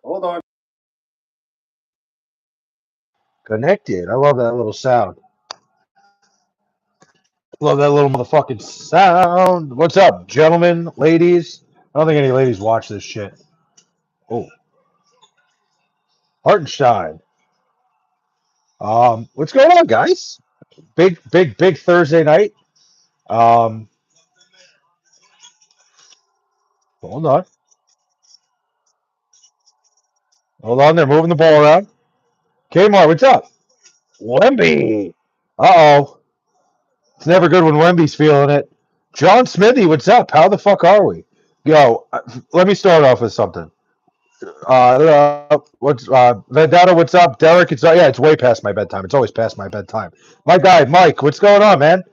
Hold on. Connected. I love that little sound. Love that little motherfucking sound. What's up, gentlemen, ladies? I don't think any ladies watch this shit. Oh, Hartenstein. What's going on, guys? Big Thursday night. Um, hold on, hold on. They're moving the ball around. Kmart, what's up? Wemby. Uh-oh. It's never good when Wemby's feeling it. John Smithy, what's up? How the fuck are we? Yo, let me start off with something. What's Vendetta? What's up, Derek? It's yeah, it's way past my bedtime. It's always past my bedtime. My guy, Mike, what's going on, man?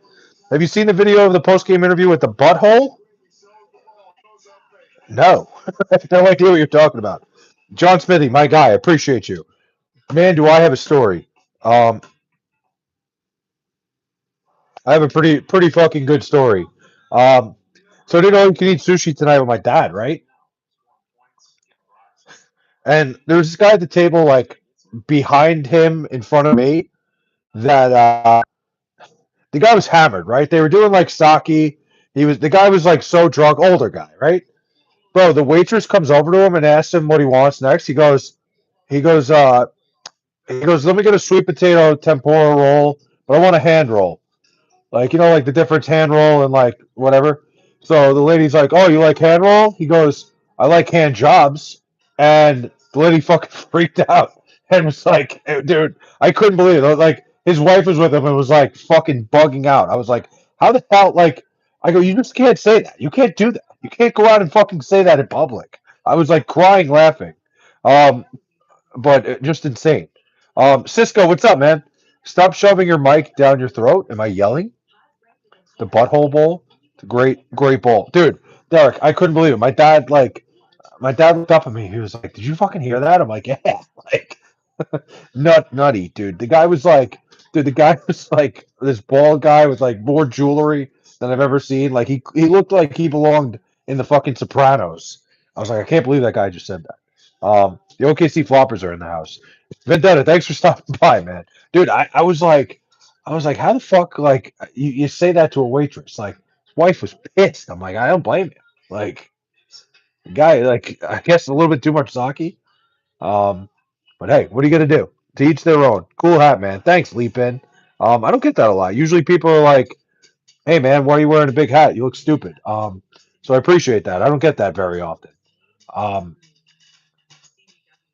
Have you seen the video of the post game interview with the butthole? No, I have no idea what you're talking about. John Smithy, my guy, I appreciate you, man. Do I have a story? Um, I have a pretty fucking good story. Um, so I didn't know you can eat sushi tonight with my dad, right? And there was this guy at the table, like behind him, in front of me. That the guy was hammered, right? They were doing like sake. The guy was like so drunk, older guy, right? Bro, the waitress comes over to him and asks him what he wants next. He goes, let me get a sweet potato tempura roll, but I want a hand roll. Like, like the difference hand roll and like whatever. So the lady's like, oh, you like hand roll? He goes, I like hand jobs. And the lady fucking freaked out and was like, dude, I couldn't believe it. Like, his wife was with him and was like fucking bugging out. I was like, how the hell? Like, I go, you just can't say that. You can't do that. You can't go out and fucking say that in public. I was like crying laughing. Um, but just insane. Cisco, what's up, man? Stop shoving your mic down your throat. Am I yelling? The butthole bowl. It's a great bowl, dude. Derek, I couldn't believe it. My dad looked up at me. He was like, "Did you fucking hear that?" I'm like, "Yeah." Like, nutty, dude. The guy was like this bald guy with like more jewelry than I've ever seen. Like he looked like he belonged in the fucking Sopranos. I was like, I can't believe that guy just said that. The OKC Floppers are in the house. Vendetta, thanks for stopping by, man. Dude, I was like, how the fuck, like, you say that to a waitress? Like, his wife was pissed. I'm like, I don't blame you. Like, the guy, like, I guess a little bit too much sake. Um, but hey, what are you gonna do? To each their own. Cool hat, man. Thanks, Leap In. I don't get that a lot. Usually people are like, hey man, why are you wearing a big hat? You look stupid. So I appreciate that. I don't get that very often. Um,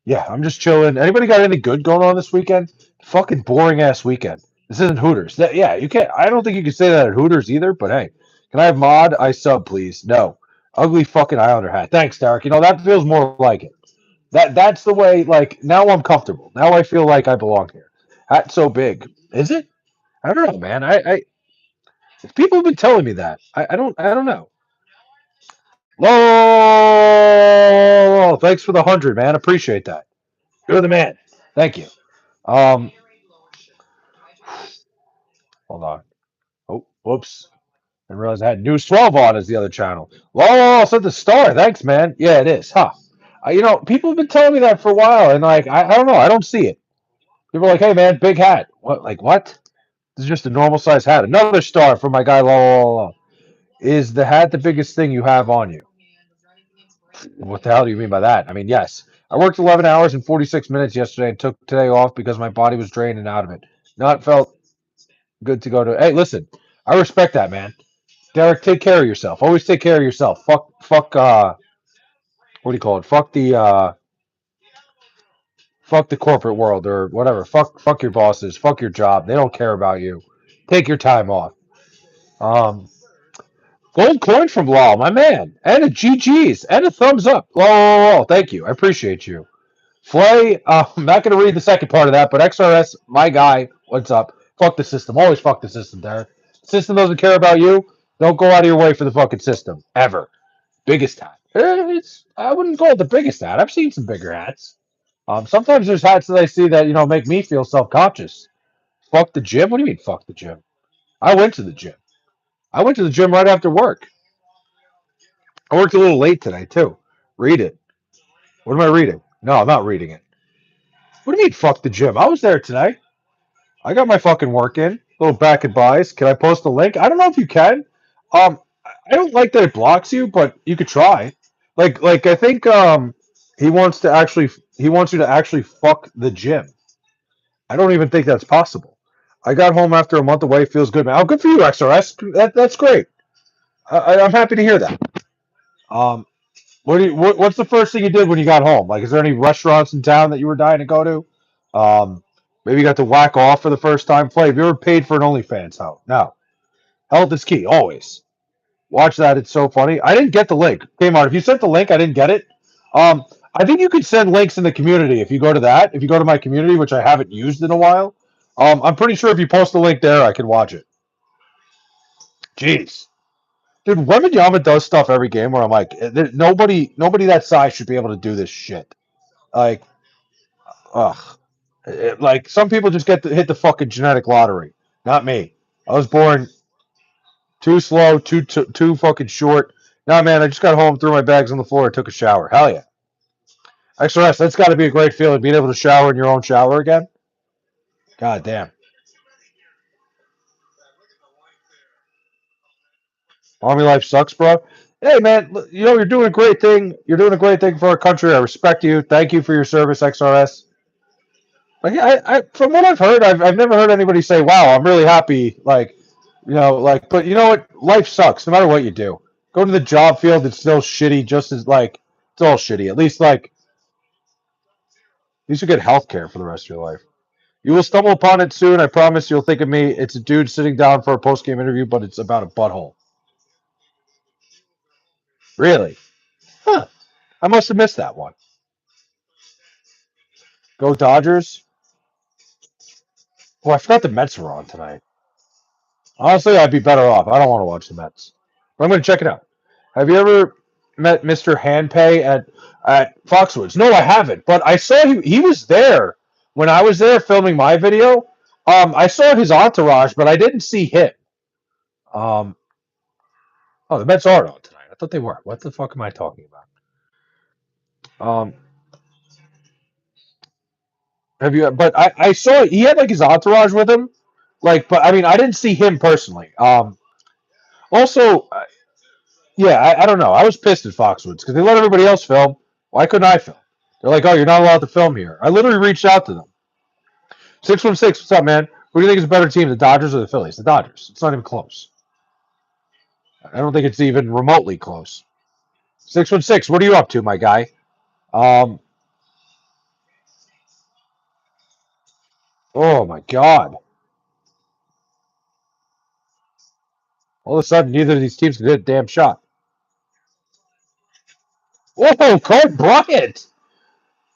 yeah, I'm just chilling. Anybody got anything good going on this weekend? Fucking boring ass weekend. This isn't Hooters. Yeah, you can't. I don't think you can say that at Hooters either. But hey, can I have mod? I sub, please. No, ugly fucking Islander hat. Thanks, Derek. That feels more like it. That's the way. Like now, I'm comfortable. Now I feel like I belong here. Hat's so big. Is it? I don't know, man. People have been telling me that. I don't know. Lol. Thanks for the 100, man. Appreciate that. You're the man. Thank you. Um, hold on. Oh, whoops. I realized I had News 12 on as the other channel. Lol, said the star. Thanks, man. Yeah, it is. Huh. People have been telling me that for a while, and like, I don't know. I don't see it. People are like, hey, man, big hat. What? Like, what? This is just a normal size hat. Another star for my guy. Lol. Is the hat the biggest thing you have on you? What the hell do you mean by that? I mean, yes. I worked 11 hours and 46 minutes yesterday and took today off because my body was drained and out of it. Not felt good to go to. Hey, listen, I respect that, man. Derek, take care of yourself. Always take care of yourself. Fuck. What do you call it? Fuck the corporate world or whatever. Fuck your bosses. Fuck your job. They don't care about you. Take your time off. Um, Gold coin from Law, my man, and a GG's and a thumbs up. Law. Thank you. I appreciate you. Flay, I'm not going to read the second part of that, but XRS, my guy, what's up? Fuck the system. Always fuck the system, Derek. System doesn't care about you. Don't go out of your way for the fucking system. Ever. Biggest hat. I wouldn't call it the biggest hat. I've seen some bigger hats. Sometimes there's hats that I see that, make me feel self-conscious. Fuck the gym? What do you mean, fuck the gym? I went to the gym. I went to the gym right after work. I worked a little late today, too. Read it. What am I reading? No, I'm not reading it. What do you mean, fuck the gym? I was there today. I got my fucking work in. Little back and buys. Can I post a link? I don't know if you can. I don't like that it blocks you, but you could try. Like I think he wants to actually he wants you to actually fuck the gym. I don't even think that's possible. I got home after a month away. Feels good, man. Oh, good for you, XRS. That's great. I'm happy to hear that. Um, what's the first thing you did when you got home? Like, is there any restaurants in town that you were dying to go to? Maybe you got to whack off for the first time. Play. Have you ever paid for an OnlyFans? No. Health is key, always. Watch that. It's so funny. I didn't get the link. Kmart, if you sent the link, I didn't get it. I think you could send links in the community if you go to that. If you go to my community, which I haven't used in a while, I'm pretty sure if you post the link there, I can watch it. Jeez. Dude, Wembenyama does stuff every game where I'm like, nobody that size should be able to do this shit. Like, ugh. Like, some people just get to hit the fucking genetic lottery. Not me. I was born too slow, too fucking short. Nah, man, I just got home, threw my bags on the floor, and took a shower. Hell yeah. XRS, that's got to be a great feeling, being able to shower in your own shower again. God damn. Army life sucks, bro. Hey, man, you're doing a great thing. You're doing a great thing for our country. I respect you. Thank you for your service, XRS. Like, from what I've heard, I've never heard anybody say, "Wow, I'm really happy." Like, but you know what? Life sucks, no matter what you do. Go to the job field; it's still shitty. Just as like, it's all shitty. At least you get health care for the rest of your life. You will stumble upon it soon. I promise. You'll think of me. It's a dude sitting down for a post game interview, but it's about a butthole. Really? Huh? I must have missed that one. Go Dodgers. Oh, I forgot the Mets were on tonight. Honestly, I'd be better off. I don't want to watch the Mets. But I'm going to check it out. Have you ever met Mr. Handpay at Foxwoods? No, I haven't. But I saw he was there when I was there filming my video. I saw his entourage, but I didn't see him. Um, oh, the Mets are on tonight. I thought they were. What the fuck am I talking about? Um, have you? But I saw he had like his entourage with him. Like, but I mean, I didn't see him personally. Also, yeah, I don't know. I was pissed at Foxwoods because they let everybody else film. Why couldn't I film? They're like, oh, you're not allowed to film here. I literally reached out to them. 616, what's up, man? Who do you think is a better team, the Dodgers or the Phillies? The Dodgers. It's not even close. I don't think it's even remotely close. 616, what are you up to, my guy? Um, oh my God. All of a sudden, neither of these teams can hit a damn shot. Whoa, Cole Bryant.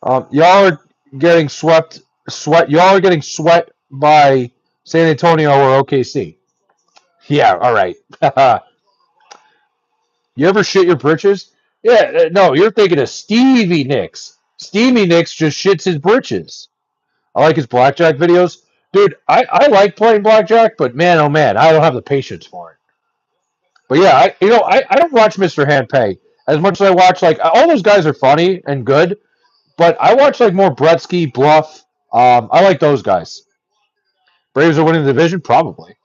Y'all are getting y'all are getting swept by San Antonio or OKC. Yeah, all right. You ever shit your britches? Yeah, no, you're thinking of Stevie Nicks. Stevie Nicks just shits his britches. I like his blackjack videos. Dude, I like playing blackjack, but man, oh man, I don't have the patience for it. But yeah, I don't watch Mr. Handpay as much as I watch, like, all those guys are funny and good, but I watch like more Bretsky, Bluff. I like those guys. Braves are winning the division? Probably.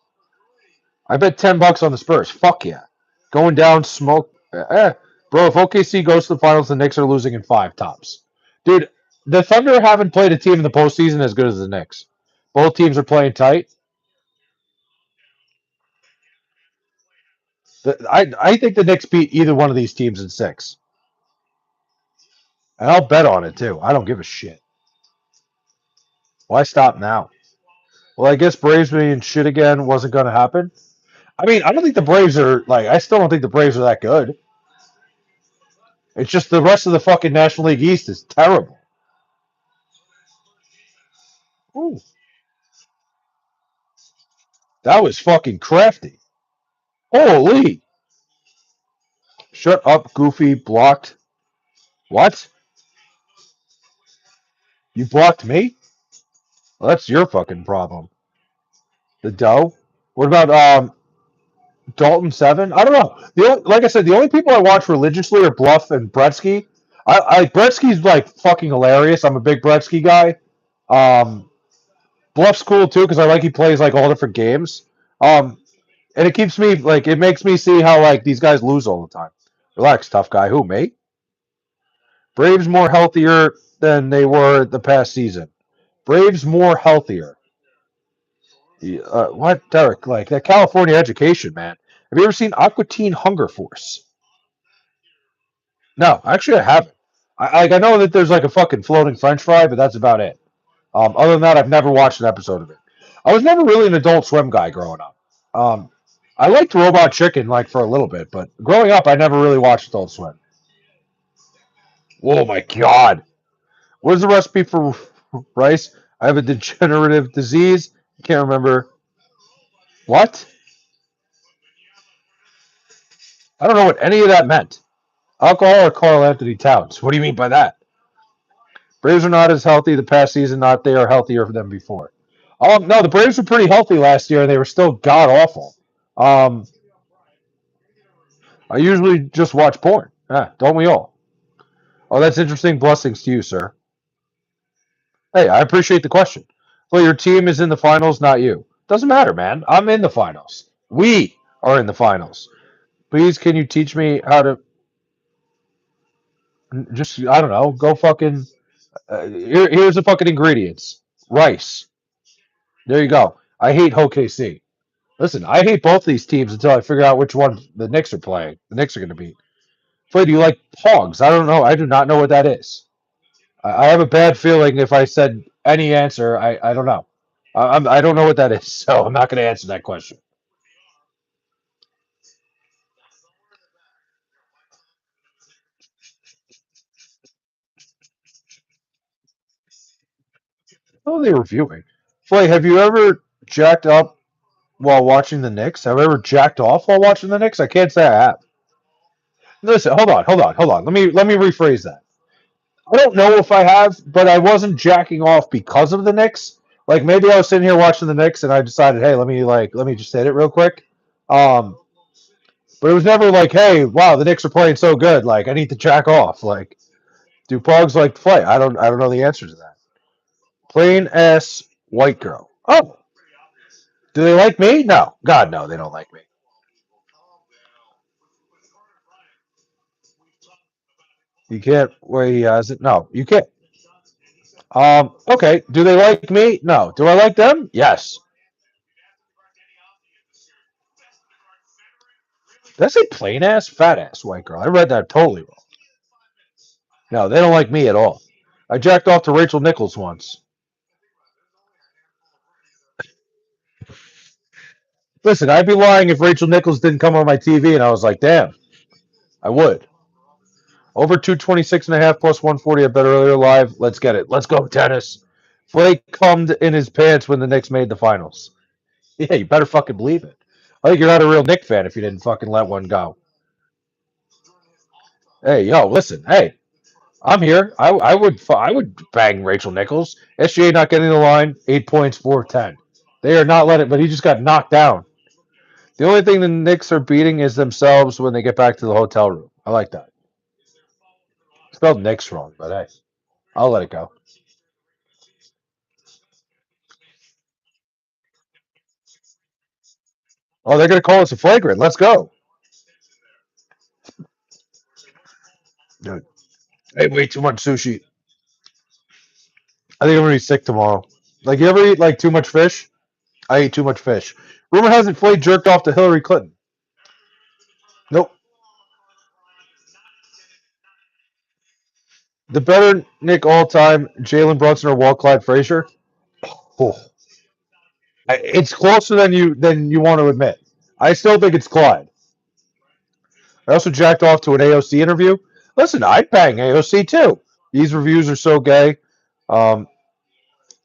I bet $10 on the Spurs. Fuck yeah. Going down, smoke. Bro, if OKC goes to the finals, the Knicks are losing in five tops. Dude, the Thunder haven't played a team in the postseason as good as the Knicks. Both teams are playing tight. I think the Knicks beat either one of these teams in six. And I'll bet on it too. I don't give a shit. Why stop now? Well, I guess Braves being shit again wasn't going to happen. I mean, I don't think the Braves are, like, I still don't think the Braves are that good. It's just the rest of the fucking National League East is terrible. Ooh, that was fucking crafty. Holy. Shut up, Goofy. Blocked. What? You blocked me? Well, that's your fucking problem. The dough? What about Dalton 7? I don't know. Like I said, the only people I watch religiously are Bluff and Bretsky. I Gretzky's like fucking hilarious. I'm a big Gretzky guy. Um, Bluff's cool too because I like he plays like all different games. Um, and it keeps me like it makes me see how like these guys lose all the time. Relax, tough guy. Who, me? Braves more healthier than they were the past season. Braves more healthier. What, Derek? Like that California education, man. Have you ever seen Aqua Teen Hunger Force? No, actually, I haven't. I know that there's like a fucking floating French fry, but that's about it. Other than that, I've never watched an episode of it. I was never really an Adult Swim guy growing up. Um, I liked Robot Chicken like for a little bit, but growing up, I never really watched Adult Swim. Oh my god! What is the recipe for rice? I have a degenerative disease. I can't remember what. I don't know what any of that meant. Alcohol or Carl Anthony Towns? What do you mean by that? Braves are not as healthy the past season. Not they are healthier than before. No, the Braves were pretty healthy last year, and they were still god awful. Um, I usually just watch porn. Yeah, don't we all? Oh, that's interesting. Blessings to you, sir. Hey, I appreciate the question. Well, your team is in the finals, not you. Doesn't matter, man. I'm in the finals. We are in the finals. Please, can you teach me how to just, I don't know, go fucking. Here's the fucking ingredients rice. There you go. I hate OKC. Listen, I hate both these teams until I figure out which one the Knicks are playing. The Knicks are going to beat. Flay, do you like hogs? I don't know. I do not know what that is. I have a bad feeling if I said any answer, I don't know. I don't know what that is, so I'm not going to answer that question. Oh, they were reviewing. Flay, have you ever jacked up while watching the Knicks? Have I ever jacked off while watching the Knicks? I can't say I have. Listen, hold on. Let me rephrase that. I don't know if I have, but I wasn't jacking off because of the Knicks. Like maybe I was sitting here watching the Knicks and I decided, hey, let me just hit it real quick. Um, but it was never like, hey, wow, the Knicks are playing so good. Like I need to jack off. Like, do Pogs like to play? I don't know the answer to that. Plain ass white girl. Oh, do they like me? No, God, no, they don't like me. You can't. Wait, he has it. No, you can't. Okay. Do they like me? No. Do I like them? Yes. Did I say plain ass, fat ass white girl? I read that totally wrong. No, they don't like me at all. I jacked off to Rachel Nichols once. Listen, I'd be lying if Rachel Nichols didn't come on my TV and I was like, damn, I would. Over 226 and a half plus 140, I bet earlier live. Let's get it. Let's go, tennis. Flake cummed in his pants when the Knicks made the finals. Yeah, you better fucking believe it. I think you're not a real Knick fan if you didn't fucking let one go. Hey, yo, listen. Hey, I'm here. I would bang Rachel Nichols. SGA not getting the line. 8 points, 4-10. They are not letting. But he just got knocked down. The only thing the Knicks are beating is themselves when they get back to the hotel room. I like that. Spelled Knicks wrong, but hey, I'll let it go. Oh, they're gonna call us a flagrant. Let's go. Dude, I ate way too much sushi. I think I'm gonna be sick tomorrow. Like you ever eat like too much fish? I ate too much fish. Rumor has it Flay jerked off to Hillary Clinton. Nope. The better Nick all time, Jalen Brunson or Walt Clyde Frazier. Oh, it's closer than you want to admit. I still think it's Clyde. I also jacked off to an AOC interview. Listen, I'd bang AOC too. These reviews are so gay. Um,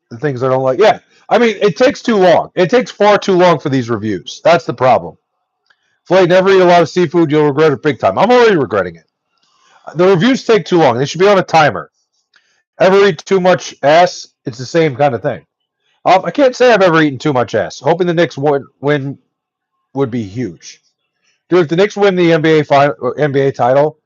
the things I don't like. Yeah, I mean, it takes too long. It takes far too long for these reviews. That's the problem. Flay, never eat a lot of seafood. You'll regret it big time. I'm already regretting it. The reviews take too long. They should be on a timer. Ever eat too much ass? It's the same kind of thing. I can't say I've ever eaten too much ass. Hoping the Knicks win would be huge. Dude, if the Knicks win the NBA title,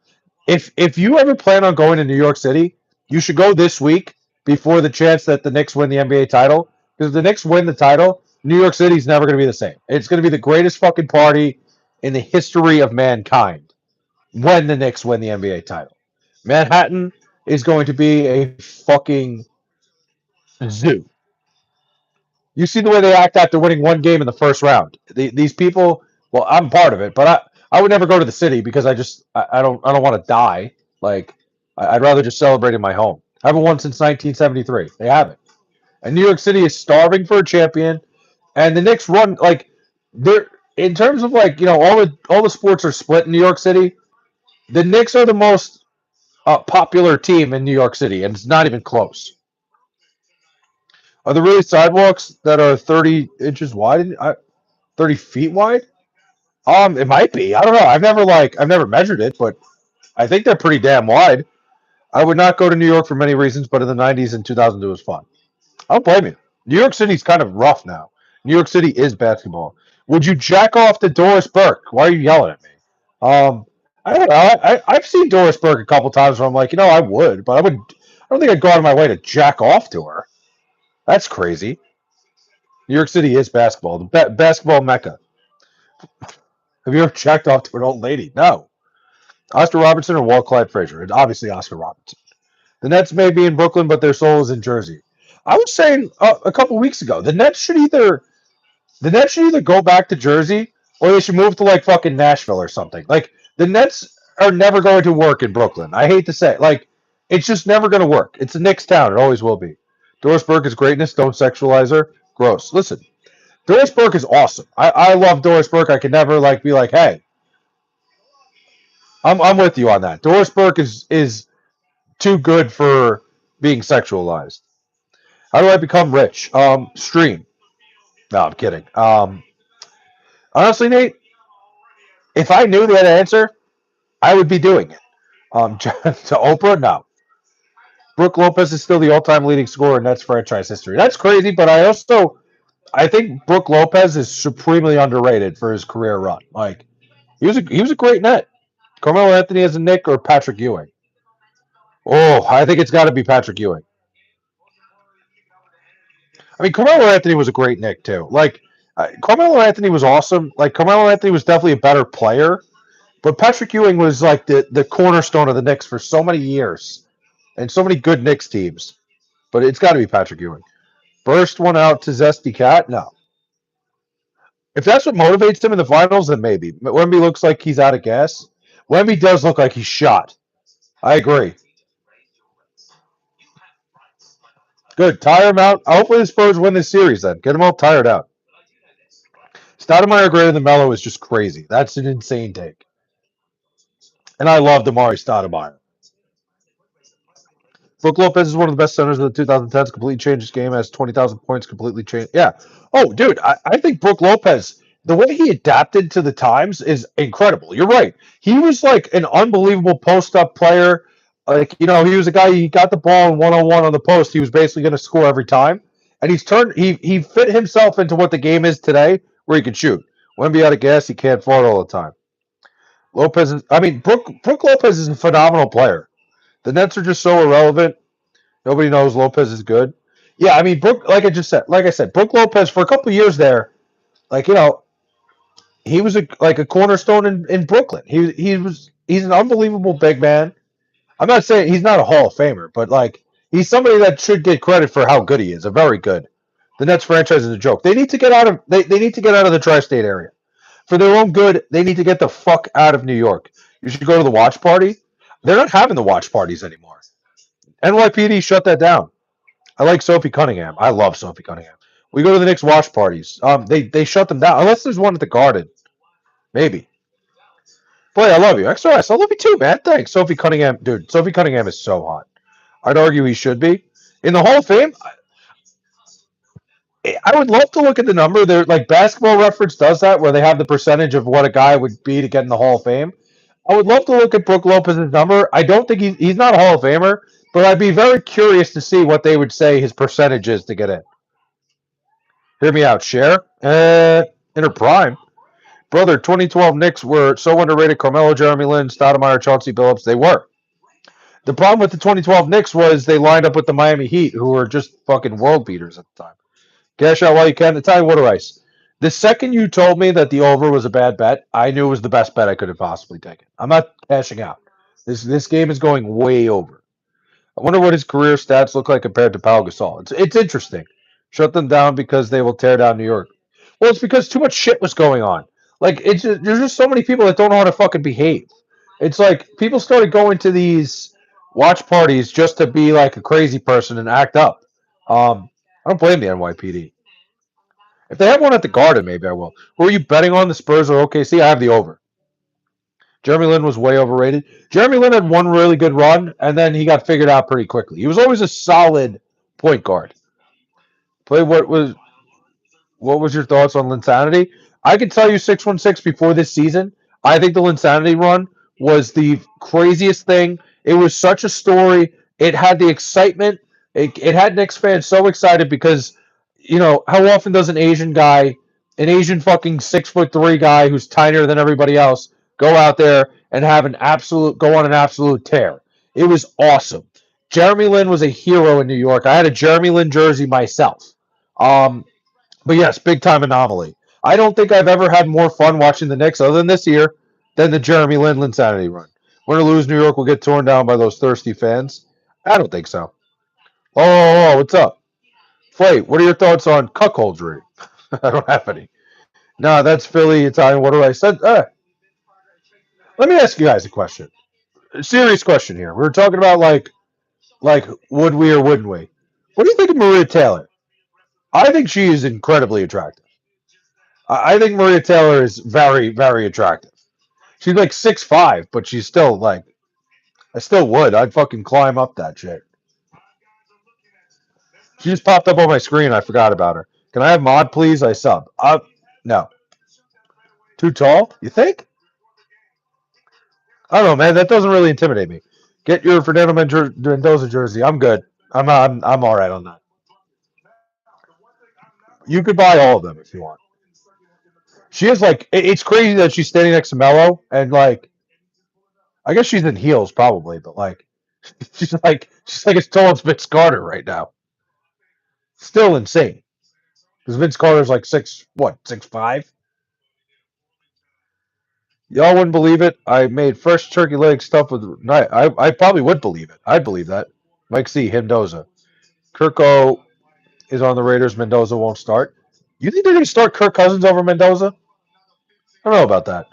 If you ever plan on going to New York City, you should go this week before the chance that the Knicks win the NBA title. Because if the Knicks win the title, New York City's never going to be the same. It's going to be the greatest fucking party in the history of mankind when the Knicks win the NBA title. Manhattan is going to be a fucking zoo. You see the way they act after winning one game in the first round. These people, well, I'm part of it, but I would never go to the city because I don't want to die. Like I'd rather just celebrate in my home. I haven't won since 1973. They haven't, and New York City is starving for a champion. And the Knicks run like they're in terms of like all the sports are split in New York City. The Knicks are the most popular team in New York City, and it's not even close. Are there really sidewalks that are 30 inches wide? 30 feet wide? It might be. I don't know. I've never measured it, but I think they're pretty damn wide. I would not go to New York for many reasons, but in the 90s and 2002 was fun. I don't blame you. New York City's kind of rough now. New York City is basketball. Would you jack off to Doris Burke? Why are you yelling at me? I don't know. I've seen Doris Burke a couple times where I'm like, I would, but I don't think I'd go out of my way to jack off to her. That's crazy. New York City is basketball, the basketball mecca. Have you ever jacked off to an old lady? No. Oscar Robertson or Walt Clyde Frazier? It's obviously Oscar Robertson. The Nets may be in Brooklyn, but their soul is in Jersey. I was saying a couple weeks ago, the Nets should either go back to Jersey or they should move to like fucking Nashville or something. Like the Nets are never going to work in Brooklyn. I hate to say it. Like it's just never going to work. It's a Knicks town. It always will be. Doris Burke is greatness. Don't sexualize her. Gross. Listen, Doris Burke is awesome. I love Doris Burke. I can never like be like, hey, I'm with you on that. Doris Burke is too good for being sexualized. How do I become rich? Stream. No, I'm kidding. Honestly, Nate, if I knew that answer, I would be doing it. To Oprah, no. Brooke Lopez is still the all-time leading scorer in Nets franchise history. That's crazy, but I think Brooke Lopez is supremely underrated for his career run. Like he was a great net. Carmelo Anthony as a Nick or Patrick Ewing? Oh, I think it's got to be Patrick Ewing. I mean, Carmelo Anthony was a great Nick too. Like Carmelo Anthony was awesome. Like Carmelo Anthony was definitely a better player, but Patrick Ewing was like the cornerstone of the Knicks for so many years and so many good Knicks teams. But it's got to be Patrick Ewing. Burst one out to Zesty Cat? No. If that's what motivates him in the finals, then maybe. Wemby looks like he's out of gas. Wemby does look like he's shot. I agree. Good. Tire him out. Hopefully the Spurs win this series then. Get them all tired out. Stoudemire greater than Melo is just crazy. That's an insane take. And I love Damari Stoudemire. Brook Lopez is one of the best centers of the 2010s. Completely changed his game. Has 20,000 points. Completely changed. Yeah. Oh, dude, I think Brook Lopez, the way he adapted to the times is incredible. You're right. He was like an unbelievable post-up player. Like, he was a guy, he got the ball in one-on-one on the post. He was basically going to score every time. And he fit himself into what the game is today where he can shoot. Wemby out of gas, he can't fart all the time. Brook Lopez is a phenomenal player. The Nets are just so irrelevant. Nobody knows Lopez is good. Yeah, I mean, Brook, like I said, Brook Lopez for a couple of years there, like he was a cornerstone in Brooklyn. He's an unbelievable big man. I'm not saying he's not a Hall of Famer, but like he's somebody that should get credit for how good he is. A very good. The Nets franchise is a joke. They need to get out of they need to get out of the tri-state area for their own good. They need to get the fuck out of New York. You should go to the watch party. They're not having the watch parties anymore. NYPD shut that down. I like Sophie Cunningham. I love Sophie Cunningham. We go to the Knicks watch parties. They shut them down unless there's one at the Garden. Maybe. Boy, I love you. XRS, I love you too, man. Thanks, Sophie Cunningham. Dude, Sophie Cunningham is so hot. I'd argue he should be in the Hall of Fame. I would love to look at the number. There, like Basketball Reference does that, where they have the percentage of what a guy would be to get in the Hall of Fame. I would love to look at Brook Lopez's number. I don't think he's not a Hall of Famer, but I'd be very curious to see what they would say his percentage is to get in. Hear me out, Cher. In her prime. Brother, 2012 Knicks were so underrated. Carmelo, Jeremy Lin, Stoudemire, Chauncey Billups, they were. The problem with the 2012 Knicks was they lined up with the Miami Heat, who were just fucking world beaters at the time. Cash out while you can. Italian water ice. The second you told me that the over was a bad bet, I knew it was the best bet I could have possibly taken. I'm not cashing out. This game is going way over. I wonder what his career stats look like compared to Pau Gasol. It's interesting. Shut them down because they will tear down New York. Well, it's because too much shit was going on. Like there's just so many people that don't know how to fucking behave. It's like people started going to these watch parties just to be like a crazy person and act up. I don't blame the NYPD. If they have one at the Garden, maybe I will. Who are you betting on, the Spurs or OKC? I have the over. Jeremy Lin was way overrated. Jeremy Lin had one really good run, and then he got figured out pretty quickly. He was always a solid point guard. Play what was your thoughts on Linsanity? I can tell you 616 before this season. I think the Linsanity run was the craziest thing. It was such a story. It had the excitement. It had Knicks fans so excited because, how often does an Asian fucking 6'3" guy who's tinier than everybody else, go out there and go on an absolute tear? It was awesome. Jeremy Lin was a hero in New York. I had a Jeremy Lin jersey myself. But yes, big time anomaly. I don't think I've ever had more fun watching the Knicks other than this year than the Jeremy Lin Insanity run. Win or lose, New York will get torn down by those thirsty fans. I don't think so. Oh, what's up? Flay, what are your thoughts on cuckoldry? I don't have any. No, that's Philly, Italian. What do I said? Let me ask you guys a question. A serious question here. We were talking about like would we or wouldn't we? What do you think of Maria Taylor? I think she is incredibly attractive. I think Maria Taylor is very, very attractive. She's like 6'5", but she's still like, I still would. I'd fucking climb up that shit. She just popped up on my screen. I forgot about her. Can I have mod, please? I sub. No. Too tall? You think? I don't know, man. That doesn't really intimidate me. Get your Fernando Mendoza jersey. I'm good. I'm all right on that. You could buy all of them if you want. She is like, it's crazy that she's standing next to Mello, and like, I guess she's in heels probably, but like, she's like as tall as Vince Carter right now. Still insane. Because Vince Carter's like 6'5"? Y'all wouldn't believe it. I made fresh turkey leg stuff with. I probably would believe it. I'd believe that. Mike C. Mendoza. Kirko is on the Raiders. Mendoza won't start. You think they're going to start Kirk Cousins over Mendoza? I don't know about that.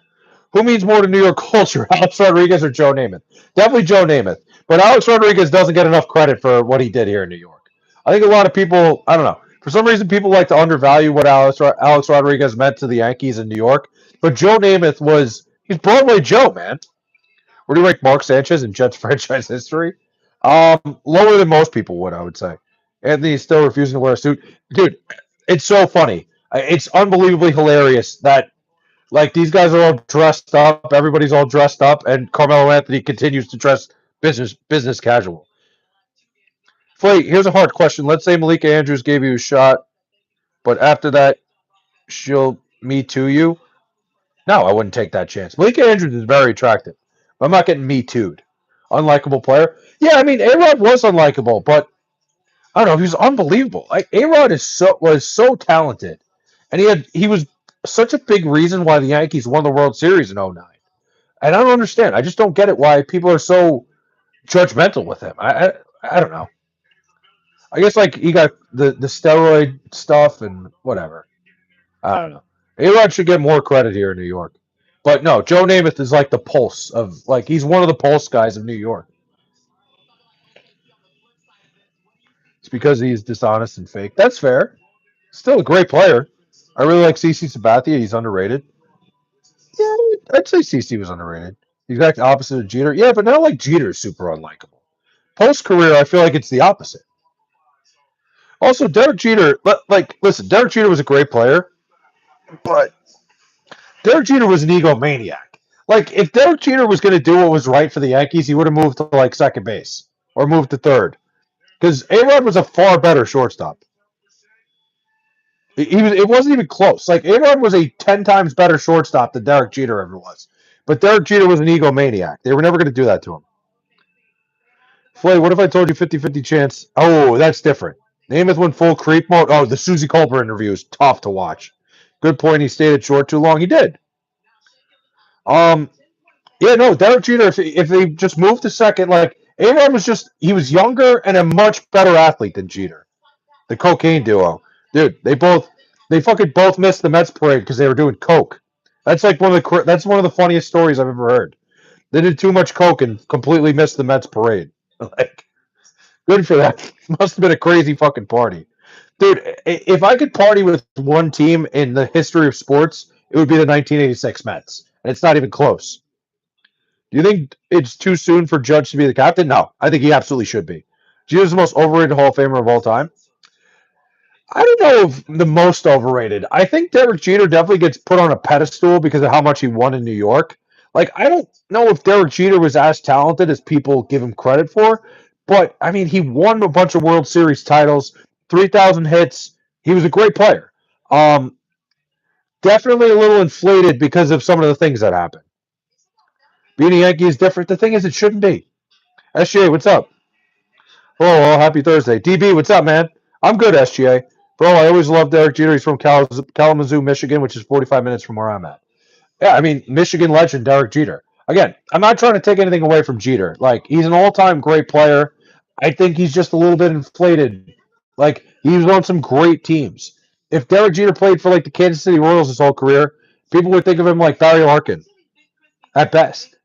Who means more to New York culture, Alex Rodriguez or Joe Namath? Definitely Joe Namath. But Alex Rodriguez doesn't get enough credit for what he did here in New York. I think a lot of people, I don't know, for some reason people like to undervalue what Alex Rodriguez meant to the Yankees in New York. But Joe Namath he's Broadway Joe, man. Where do you rank Mark Sanchez in Jets franchise history? Lower than most people would, I would say. Anthony's still refusing to wear a suit. Dude, it's so funny. It's unbelievably hilarious that like these guys are all dressed up, everybody's all dressed up, and Carmelo Anthony continues to dress business casual. Flay, here's a hard question. Let's say Malika Andrews gave you a shot, but after that, she'll me too you. No, I wouldn't take that chance. Malika Andrews is very attractive. I'm not getting me too'd. Unlikable player. Yeah, I mean A-Rod was unlikable, but I don't know, he was unbelievable. Like A-Rod was so talented. And he was such a big reason why the Yankees won the World Series in '09. And I don't understand. I just don't get it why people are so judgmental with him. I don't know. I guess like he got the steroid stuff and whatever. I don't know. A-Rod should get more credit here in New York. But no, Joe Namath is like the pulse of like he's one of the pulse guys of New York. It's because he's dishonest and fake. That's fair. Still a great player. I really like CC Sabathia. He's underrated. Yeah, I'd say CC was underrated. The exact opposite of Jeter. Yeah, but not like Jeter's super unlikable. Post career, I feel like it's the opposite. Also, Derek Jeter, listen, Derek Jeter was a great player, but Derek Jeter was an egomaniac. Like, if Derek Jeter was going to do what was right for the Yankees, he would have moved to like second base or moved to third. Because A-Rod was a far better shortstop. He was. It wasn't even close. Like A-Rod was a 10 times better shortstop than Derek Jeter ever was. But Derek Jeter was an egomaniac. They were never going to do that to him. Flay, what if I told you 50-50 chance? Oh, that's different. Namath went full creep mode. Oh, the Susie Colbert interview is tough to watch. Good point. He stayed at short too long. He did. Um, yeah, no, Derek Jeter. If they just moved to second, like A-Rod was just he was younger and a much better athlete than Jeter. The cocaine duo, dude. They fucking both missed the Mets parade because they were doing coke. That's one of the funniest stories I've ever heard. They did too much coke and completely missed the Mets parade. Like, good for that. Must have been a crazy fucking party. Dude, if I could party with one team in the history of sports, it would be the 1986 Mets. And it's not even close. Do you think it's too soon for Judge to be the captain? No, I think he absolutely should be. Jeter's the most overrated Hall of Famer of all time. I don't know if the most overrated. I think Derek Jeter definitely gets put on a pedestal because of how much he won in New York. Like, I don't know if Derek Jeter was as talented as people give him credit for, but I mean, he won a bunch of World Series titles, 3,000 hits. He was a great player. Um, Definitely a little inflated because of some of the things that happened. Being a Yankee is different. The thing is, it shouldn't be. SGA, what's up? Oh, happy Thursday. DB, what's up, man? I'm good, SGA. Bro, I always loved Derek Jeter. He's from Kalamazoo, Michigan, which is 45 minutes from where I'm at. Yeah, I mean, Michigan legend, Derek Jeter. Again, I'm not trying to take anything away from Jeter. Like, he's an all-time great player. I think he's just a little bit inflated. Like, he was on some great teams. If Derek Jeter played for, like, the Kansas City Royals his whole career, people would think of him like Barry Larkin at best.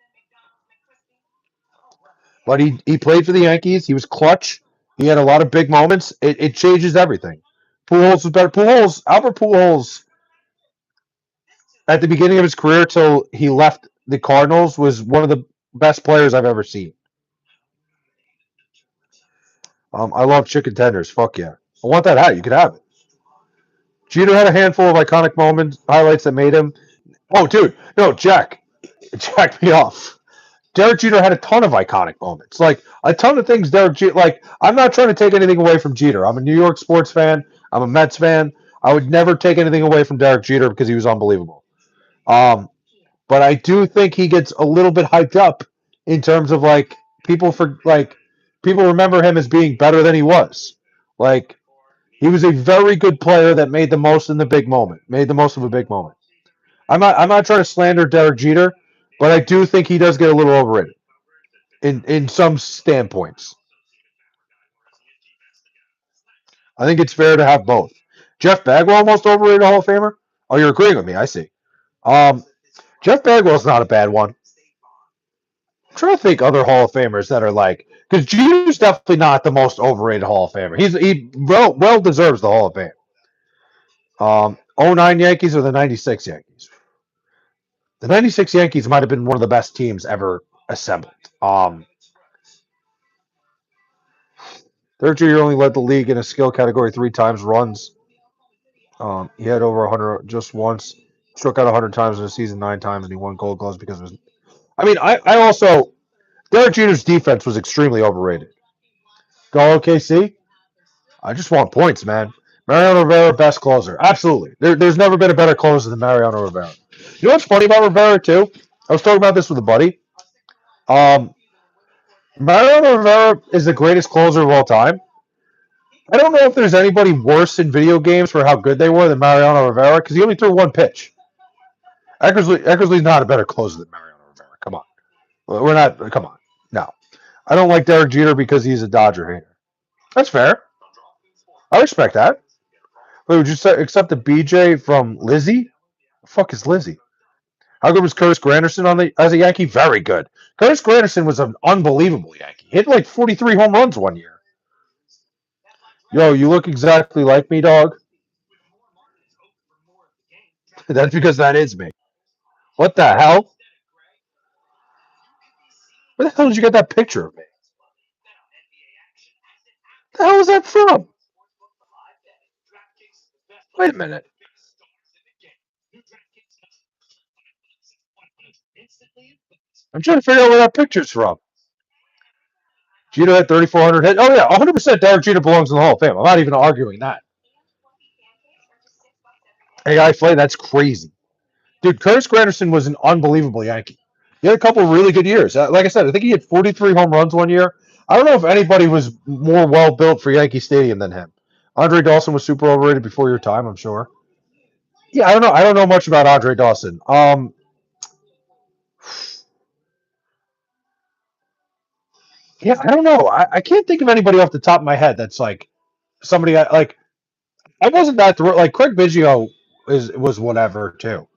But he played for the Yankees. He was clutch. He had a lot of big moments. It changes everything. Pujols was better. Albert Pujols, at the beginning of his career till he left the Cardinals, was one of the best players I've ever seen. I love chicken tenders. Fuck yeah. I want that hat. You could have it. Jeter had a handful of iconic moments, highlights that made him. Oh, dude. No, Jack me off. Derek Jeter had a ton of iconic moments. Like, a ton of things Derek Jeter, like, I'm not trying to take anything away from Jeter. I'm a New York sports fan. I'm a Mets fan. I would never take anything away from Derek Jeter because he was unbelievable. Um, but I do think he gets a little bit hyped up in terms of people remember him as being better than he was. Like, he was a very good player that made the most in the big moment, made the most of a big moment. I'm not trying to slander Derek Jeter, but I do think he does get a little overrated in some standpoints. I think it's fair to have both. Jeff Bagwell, most overrated Hall of Famer. Oh, you're agreeing with me. I see. Um, Jeff Bagwell's not a bad one. I'm trying to think other Hall of Famers that are like, because Jeter's definitely not the most overrated Hall of Famer. He well deserves the Hall of Fame. 09 Yankees or the 96 Yankees. The 96 Yankees might have been one of the best teams ever assembled. Derek Jeter only led the league in a skill category 3 times. Runs. He had over 100 just once. Struck out 100 times in a season 9 times, and he won Gold Gloves because of his. I mean, I also Derek Jeter's defense was extremely overrated. Go OKC. I just want points, man. Mariano Rivera, best closer. Absolutely. There's never been a better closer than Mariano Rivera. You know what's funny about Rivera, too? I was talking about this with a buddy. Um, Mariano Rivera is the greatest closer of all time. I don't know if there's anybody worse in video games for how good they were than Mariano Rivera because he only threw one pitch. Eckersley's not a better closer than Mariano Rivera. Come on. We're not. Come on. No. I don't like Derek Jeter because he's a Dodger hater. That's fair. I respect that. Wait, would you accept a BJ from Lizzie? The fuck is Lizzie? How good was Curtis Granderson as a Yankee? Very good. Curtis Granderson was an unbelievable Yankee. He hit like 43 home runs one year. Yo, you look exactly like me, dog. That's because that is me. What the hell? Where the hell did you get that picture of me? The hell is that from? Wait a minute. I'm trying to figure out where that picture's from. Jeter had 3,400 hits. Oh, yeah, 100% Derek Jeter belongs in the Hall of Fame. I'm not even arguing that. AI Flay, that's crazy. Dude, Curtis Granderson was an unbelievable Yankee. He had a couple really good years. Like I said, I think he had 43 home runs one year. I don't know if anybody was more well built for Yankee Stadium than him. Andre Dawson was super overrated before your time, I'm sure. Yeah, I don't know. I don't know much about Andre Dawson. Yeah, I don't know. I can't think of anybody off the top of my head that's like somebody like. I wasn't that thrilled. Like Craig Biggio was whatever too.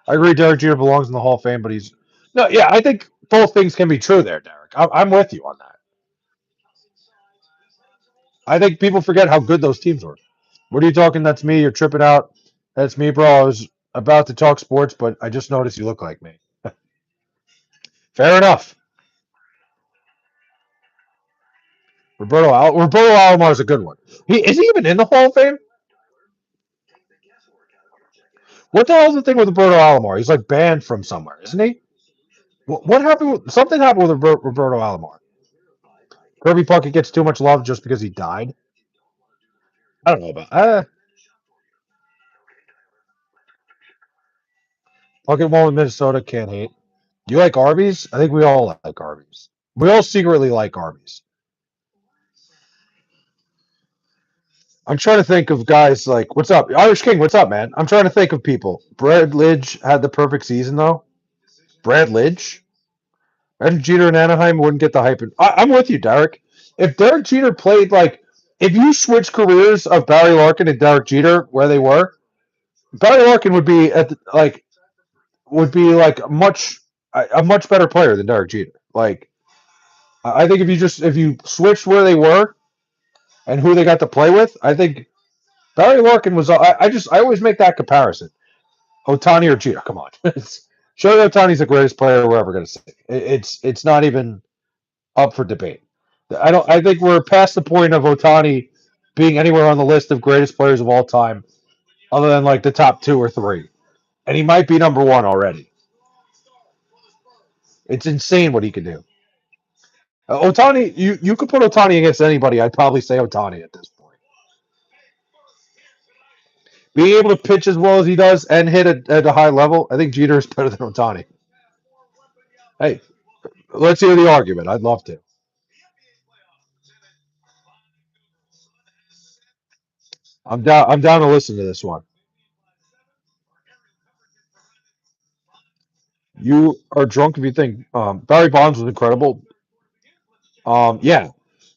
I agree. Derek Jeter belongs in the Hall of Fame, but he's no. Yeah, I think both things can be true there, Derek. I'm with you on that. I think people forget how good those teams were. What are you talking? That's me. You're tripping out. That's me, bro. I was about to talk sports, but I just noticed you look like me. Fair enough. Roberto Alomar is a good one. Is he even in the Hall of Fame? What the hell's the thing with Roberto Alomar? He's like banned from somewhere, isn't he? What happened? Something happened with Roberto Alomar. Kirby Puckett gets too much love just because he died. I don't know about. Puckett won with Minnesota. Can't hate. You like Arby's? I think we all like Arby's. We all secretly like Arby's. I'm trying to think of guys like what's up, Irish King. What's up, man? I'm trying to think of people. Brad Lidge had the perfect season though. Brad Lidge and Jeter in Anaheim wouldn't get the hype. I'm with you, Derek. If Derek Jeter played like, if you switch careers of Barry Larkin and Derek Jeter where they were, Barry Larkin would be a much better player than Derek Jeter. Like I think if you switched where they were and who they got to play with, I think Barry Larkin was. I always make that comparison. Otani or Jeter? Come on, Shohei Otani's the greatest player we're ever going to see. It's not even up for debate. I don't. I think we're past the point of Otani being anywhere on the list of greatest players of all time, other than like the top two or three, and he might be number one already. It's insane what he can do. Otani, you could put Otani against anybody. I'd probably say Otani at this point. Being able to pitch as well as he does and hit at a high level, I think Jeter is better than Otani. Hey, let's hear the argument. I'd love to. I'm down. I'm down to listen to this one. You are drunk if you think Barry Bonds was incredible. Yeah,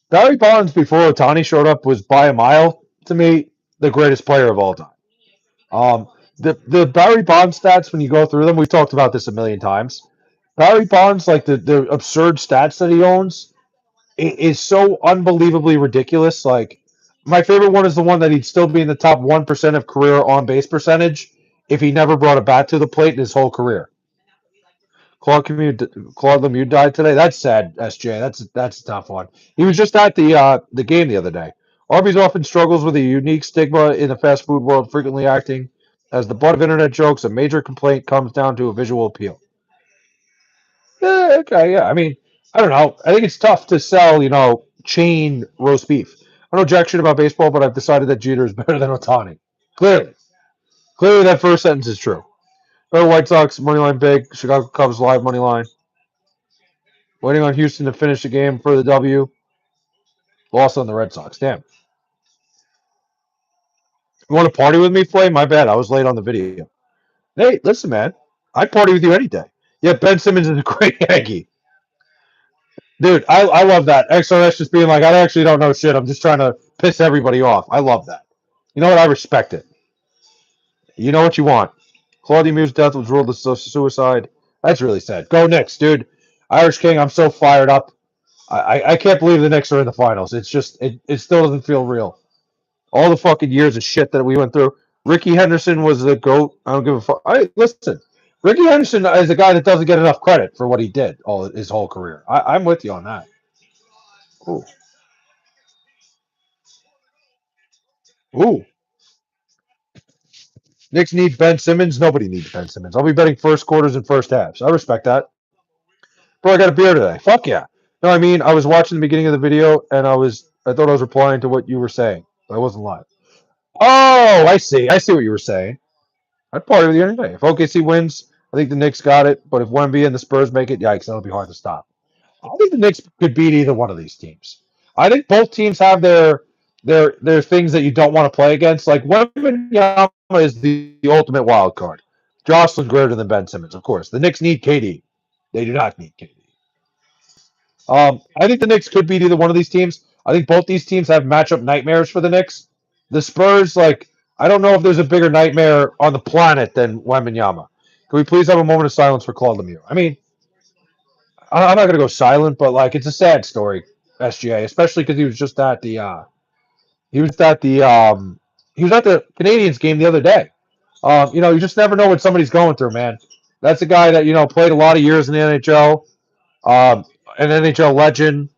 Barry Bonds before Otani showed up was by a mile to me the greatest player of all time. The Barry Bonds stats when you go through them, we've talked about this a million times. Barry Bonds, like the absurd stats that he owns, is so unbelievably ridiculous. Like my favorite one is the one that he'd still be in the top 1% of career on base percentage if he never brought a bat to the plate in his whole career. Claude Lemieux died today. That's sad, SJ. That's a tough one. He was just at the game the other day. Arby's often struggles with a unique stigma in the fast food world, frequently acting as the butt of internet jokes. A major complaint comes down to a visual appeal. Yeah, okay, yeah. I mean, I don't know. I think it's tough to sell, chain roast beef. I don't know jack shit about baseball, but I've decided that Jeter is better than Otani. Clearly. Clearly that first sentence is true. White Sox, money line big. Chicago Cubs, live money line. Waiting on Houston to finish the game for the W. Lost on the Red Sox. Damn. You want to party with me, Flay? My bad. I was late on the video. Hey, listen, man. I'd party with you any day. Yeah, Ben Simmons is a great Yankee. Dude, I love that. XRS just being like, I actually don't know shit. I'm just trying to piss everybody off. I love that. You know what? I respect it. You know what you want. Claudia Mew's death was ruled a suicide. That's really sad. Go Knicks, dude. Irish King, I'm so fired up. I can't believe the Knicks are in the finals. It's just it still doesn't feel real. All the fucking years of shit that we went through. Ricky Henderson was the GOAT. I don't give a fuck. Listen, Ricky Henderson is a guy that doesn't get enough credit for what he did all his whole career. I'm with you on that. Ooh. Ooh. Knicks need Ben Simmons. Nobody needs Ben Simmons. I'll be betting first quarters and first halves. I respect that. Bro, I got a beer today. Fuck yeah. No, I mean, I was watching the beginning of the video and I thought I was replying to what you were saying. But I wasn't live. Oh, I see. I see what you were saying. I'd party with you anyway. If OKC wins, I think the Knicks got it. But if Wemby and the Spurs make it, yikes, that'll be hard to stop. I think the Knicks could beat either one of these teams. I think both teams have their things that you don't want to play against. Like Wembanyama is the ultimate wild card. Jocelyn greater than Ben Simmons, of course. The Knicks need KD. They do not need KD. I think the Knicks could beat either one of these teams. I think both these teams have matchup nightmares for the Knicks. The Spurs, like, I don't know if there's a bigger nightmare on the planet than Wembanyama. Can we please have a moment of silence for Claude Lemieux? I mean, I'm not gonna go silent, but like, it's a sad story, SGA, especially because he was at the he was at the Canadians game the other day. You just never know what somebody's going through, man. That's a guy that played a lot of years in the NHL, um, an NHL legend.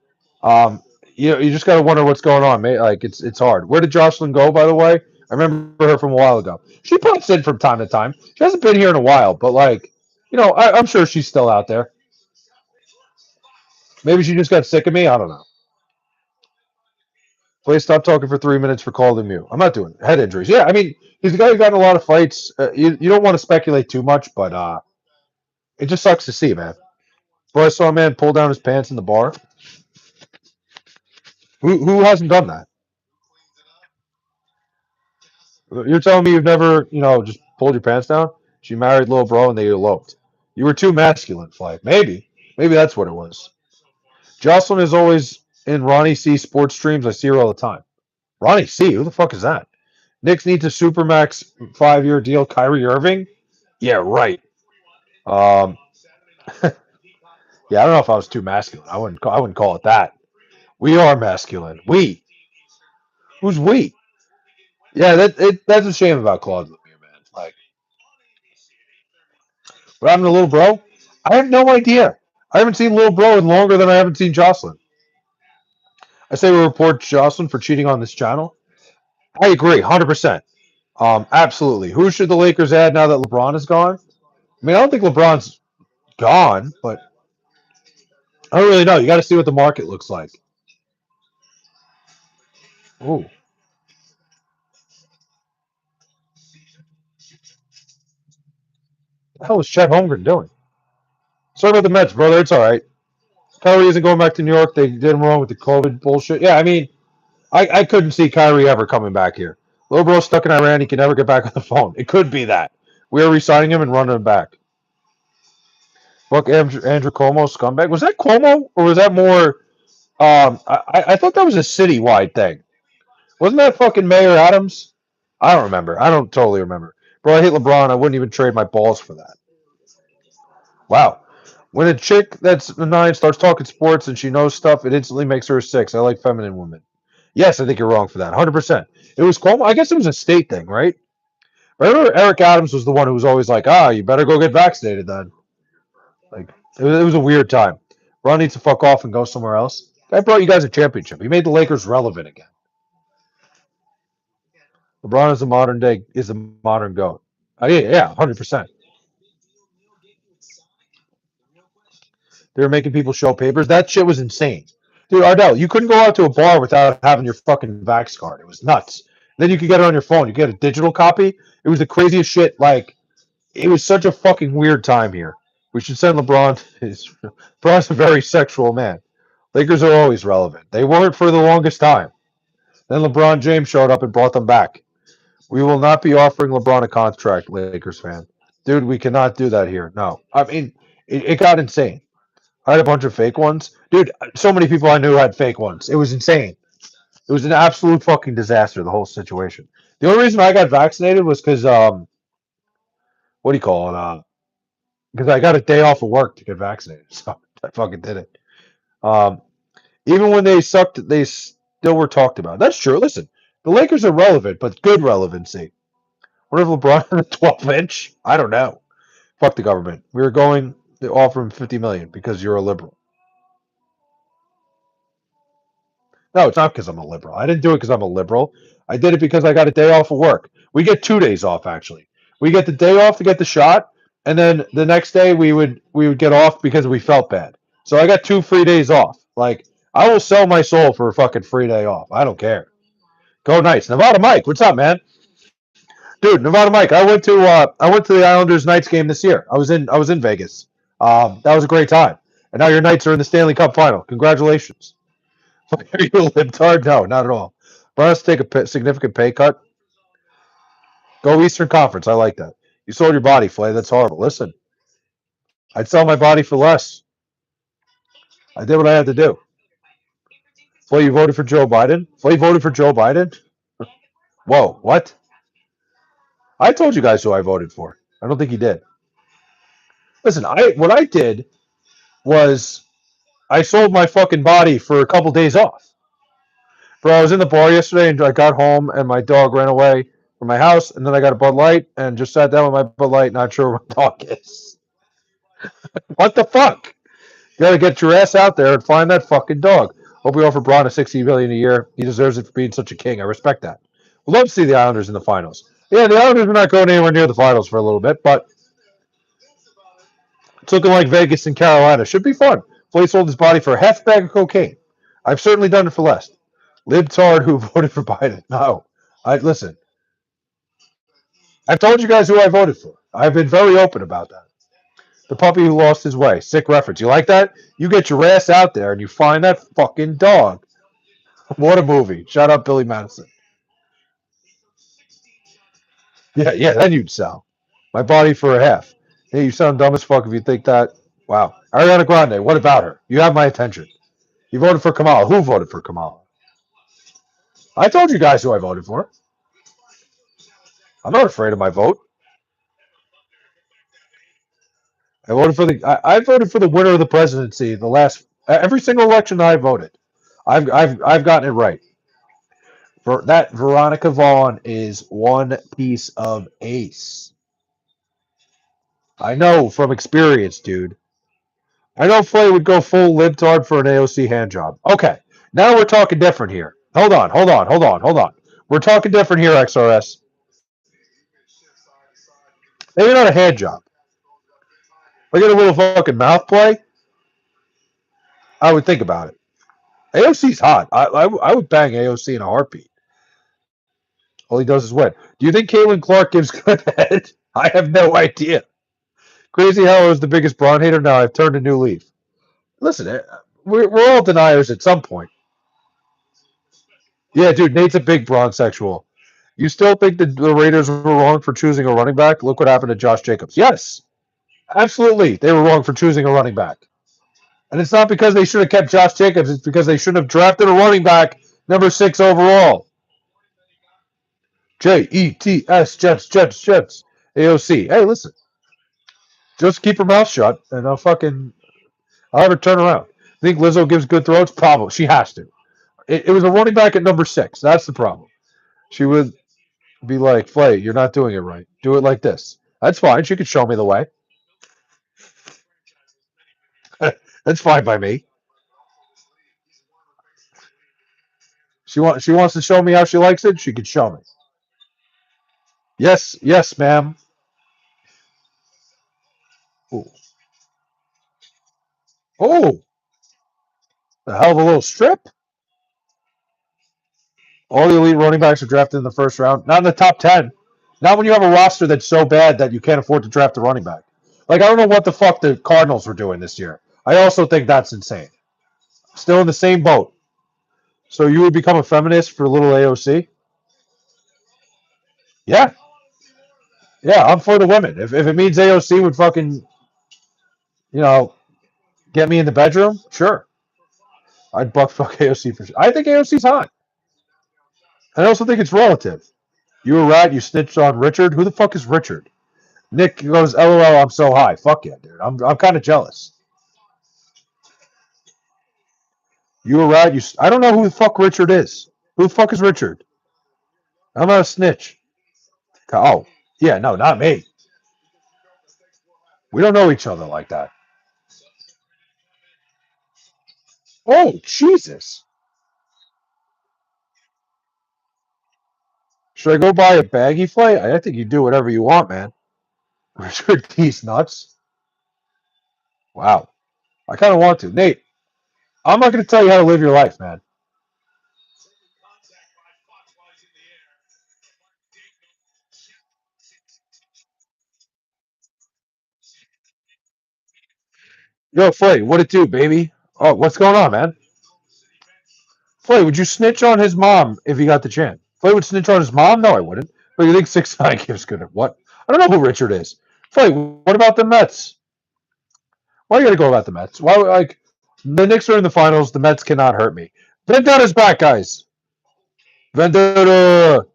Um, you just gotta wonder what's going on, mate. Like it's hard. Where did Jocelyn go, by the way? I remember her from a while ago. She pops in from time to time. She hasn't been here in a while, but like, I'm sure she's still out there. Maybe she just got sick of me. I don't know. Please stop talking for 3 minutes for Call Lemieux. I'm not doing it. Head injuries. Yeah, I mean, he's a guy who got in a lot of fights. You don't want to speculate too much, but it just sucks to see, man. Bro, I saw a man pull down his pants in the bar. Who hasn't done that? You're telling me you've never, just pulled your pants down? She married little bro and they eloped. You were too masculine, Fly. Maybe that's what it was. Jocelyn is always in Ronnie C sports streams. I see her all the time. Ronnie C, who the fuck is that? Knicks needs a supermax 5-year deal. Kyrie Irving. Yeah, right. Um, yeah, I don't know if I was too masculine. I wouldn't call it that. We are masculine. We. Who's we? Yeah, that's a shame about Claude Lemieux, man. Like, what happened to little bro? I have no idea. I haven't seen little bro in longer than I haven't seen Jocelyn. I say we report Jocelyn for cheating on this channel. I agree, 100%. Absolutely. Who should the Lakers add now that LeBron is gone? I mean, I don't think LeBron's gone, but I don't really know. You got to see what the market looks like. Ooh, what the hell is Chet Holmgren doing? Sorry about the Mets, brother. It's all right. Kyrie isn't going back to New York. They did him wrong with the COVID bullshit. Yeah, I mean, I couldn't see Kyrie ever coming back here. Little bro stuck in Iran. He can never get back on the phone. It could be that. We are re-signing him and running him back. Fuck Andrew Cuomo, scumbag. Was that Cuomo or was that more? I thought that was a citywide thing. Wasn't that fucking Mayor Adams? I don't remember. I don't totally remember. Bro, I hate LeBron. I wouldn't even trade my balls for that. Wow. When a chick that's a 9 starts talking sports and she knows stuff, it instantly makes her a 6. I like feminine women. Yes, I think you're wrong for that. 100%. It was Cuomo. I guess it was a state thing, right? I remember Eric Adams was the one who was always like, you better go get vaccinated then. Like, it was a weird time. Ron needs to fuck off and go somewhere else. I brought you guys a championship. He made the Lakers relevant again. LeBron is a modern GOAT. Yeah, 100%. They were making people show papers. That shit was insane. Dude, Ardell, you couldn't go out to a bar without having your fucking Vax card. It was nuts. Then you could get it on your phone. You could get a digital copy. It was the craziest shit. Like, it was such a fucking weird time here. We should send LeBron. LeBron's a very sexual man. Lakers are always relevant. They weren't for the longest time. Then LeBron James showed up and brought them back. We will not be offering LeBron a contract, Lakers fan. Dude, we cannot do that here. No. I mean, it got insane. I had a bunch of fake ones. Dude, so many people I knew had fake ones. It was insane. It was an absolute fucking disaster, the whole situation. The only reason I got vaccinated was because, what do you call it? Because I got a day off of work to get vaccinated. So I fucking did it. Um, Even when they sucked, they still were talked about. That's true. Listen, the Lakers are relevant, but good relevancy. What if LeBron had a 12-inch? I don't know. Fuck the government. We were going to offer him 50 million because you're a liberal. No, it's not because I'm a liberal. I didn't do it because I'm a liberal. I did it because I got a day off of work. We get 2 days off actually. We get the day off to get the shot, and then the next day we would get off because we felt bad. So I got 2 free days off. Like I will sell my soul for a fucking free day off. I don't care. Go nice. Nevada Mike, what's up, man? Dude, Nevada Mike, I went to the Islanders Knights game this year. I was in Vegas. That was a great time. And now your Knights are in the Stanley Cup final. Congratulations. Are you a libtard? No, not at all. But let's take a significant pay cut. Go Eastern Conference. I like that. You sold your body, Flay. That's horrible. Listen, I'd sell my body for less. I did what I had to do. Flay, you voted for Joe Biden? Flay voted for Joe Biden? Whoa, what? I told you guys who I voted for. I don't think he did. Listen, what I did was I sold my fucking body for a couple days off. Bro, I was in the bar yesterday and I got home and my dog ran away from my house and then I got a Bud Light and just sat down with my Bud Light, not sure where my dog is. What the fuck? You gotta get your ass out there and find that fucking dog. Hope we offer Braun a $60 million a year. He deserves it for being such a king. I respect that. We'd love to see the Islanders in the finals. Yeah, the Islanders are not going anywhere near the finals for a little bit, but it's looking like Vegas and Carolina. Should be fun. Flay sold his body for a half bag of cocaine. I've certainly done it for less. Libtard who voted for Biden. No. Listen. I've told you guys who I voted for. I've been very open about that. The puppy who lost his way. Sick reference. You like that? You get your ass out there and you find that fucking dog. What a movie. Shout out Billy Madison. Yeah, then you'd sell. My body for a half. Hey, you sound dumb as fuck if you think that. Wow. Ariana Grande, what about her? You have my attention. You voted for Kamala. Who voted for Kamala? I told you guys who I voted for. I'm not afraid of my vote. I voted for the winner of the presidency the last every single election that I voted. I've gotten it right. For that Veronica Vaughn is one piece of ace. I know from experience, dude. I know Flay would go full libtard for an AOC hand job. Okay, now we're talking different here. Hold on. We're talking different here, XRS. Maybe not a hand job. Look at a little fucking mouth play. I would think about it. AOC's hot. I would bang AOC in a heartbeat. All he does is win. Do you think Caitlin Clark gives good head? I have no idea. Crazy how I was the biggest Braun hater. Now I've turned a new leaf. Listen, we're all deniers at some point. Yeah, dude, Nate's a big Braun sexual. You still think that the Raiders were wrong for choosing a running back? Look what happened to Josh Jacobs. Yes, absolutely. They were wrong for choosing a running back. And it's not because they should have kept Josh Jacobs. It's because they shouldn't have drafted a running back number 6 overall. Jets, Jets. AOC. Hey, listen. Just keep her mouth shut, and I'll have her turn around. Think Lizzo gives good throws? Probably. She has to. It was a running back at number 6. That's the problem. She would be like, Flay, you're not doing it right. Do it like this. That's fine. She could show me the way. That's fine by me. She wants to show me how she likes it. She could show me. Yes, ma'am. Ooh. Oh, a hell of a little strip. All the elite running backs are drafted in the first round, not in the top 10. Not when you have a roster that's so bad that you can't afford to draft a running back. Like, I don't know what the fuck the Cardinals were doing this year. I also think that's insane. Still in the same boat. So you would become a feminist for little AOC? Yeah. Yeah, I'm for the women. If it means AOC would fucking, you know, get me in the bedroom, sure. I'd buck fuck AOC for sure. I think AOC's hot. I also think it's relative. You were right. You snitched on Richard. Who the fuck is Richard? Nick goes, LOL, I'm so high. Fuck yeah, dude. I'm kind of jealous. You were right. I don't know who the fuck Richard is. Who the fuck is Richard? I'm not a snitch. Oh, yeah, no, not me. We don't know each other like that. Oh, Jesus. Should I go buy a baggy flight? I think you do whatever you want, man. Richard D's nuts. Wow. I kind of want to. Nate, I'm not going to tell you how to live your life, man. Yo, Flay, what it do, baby? Oh, what's going on, man? Flay, would you snitch on his mom if he got the chance? Flay would snitch on his mom? No, I wouldn't. But you think 6'9" gives good at what? I don't know who Richard is. Flay, what about the Mets? Why you gotta go about the Mets? Why, like, the Knicks are in the finals. The Mets cannot hurt me. Vendetta's back, guys. Vendetta.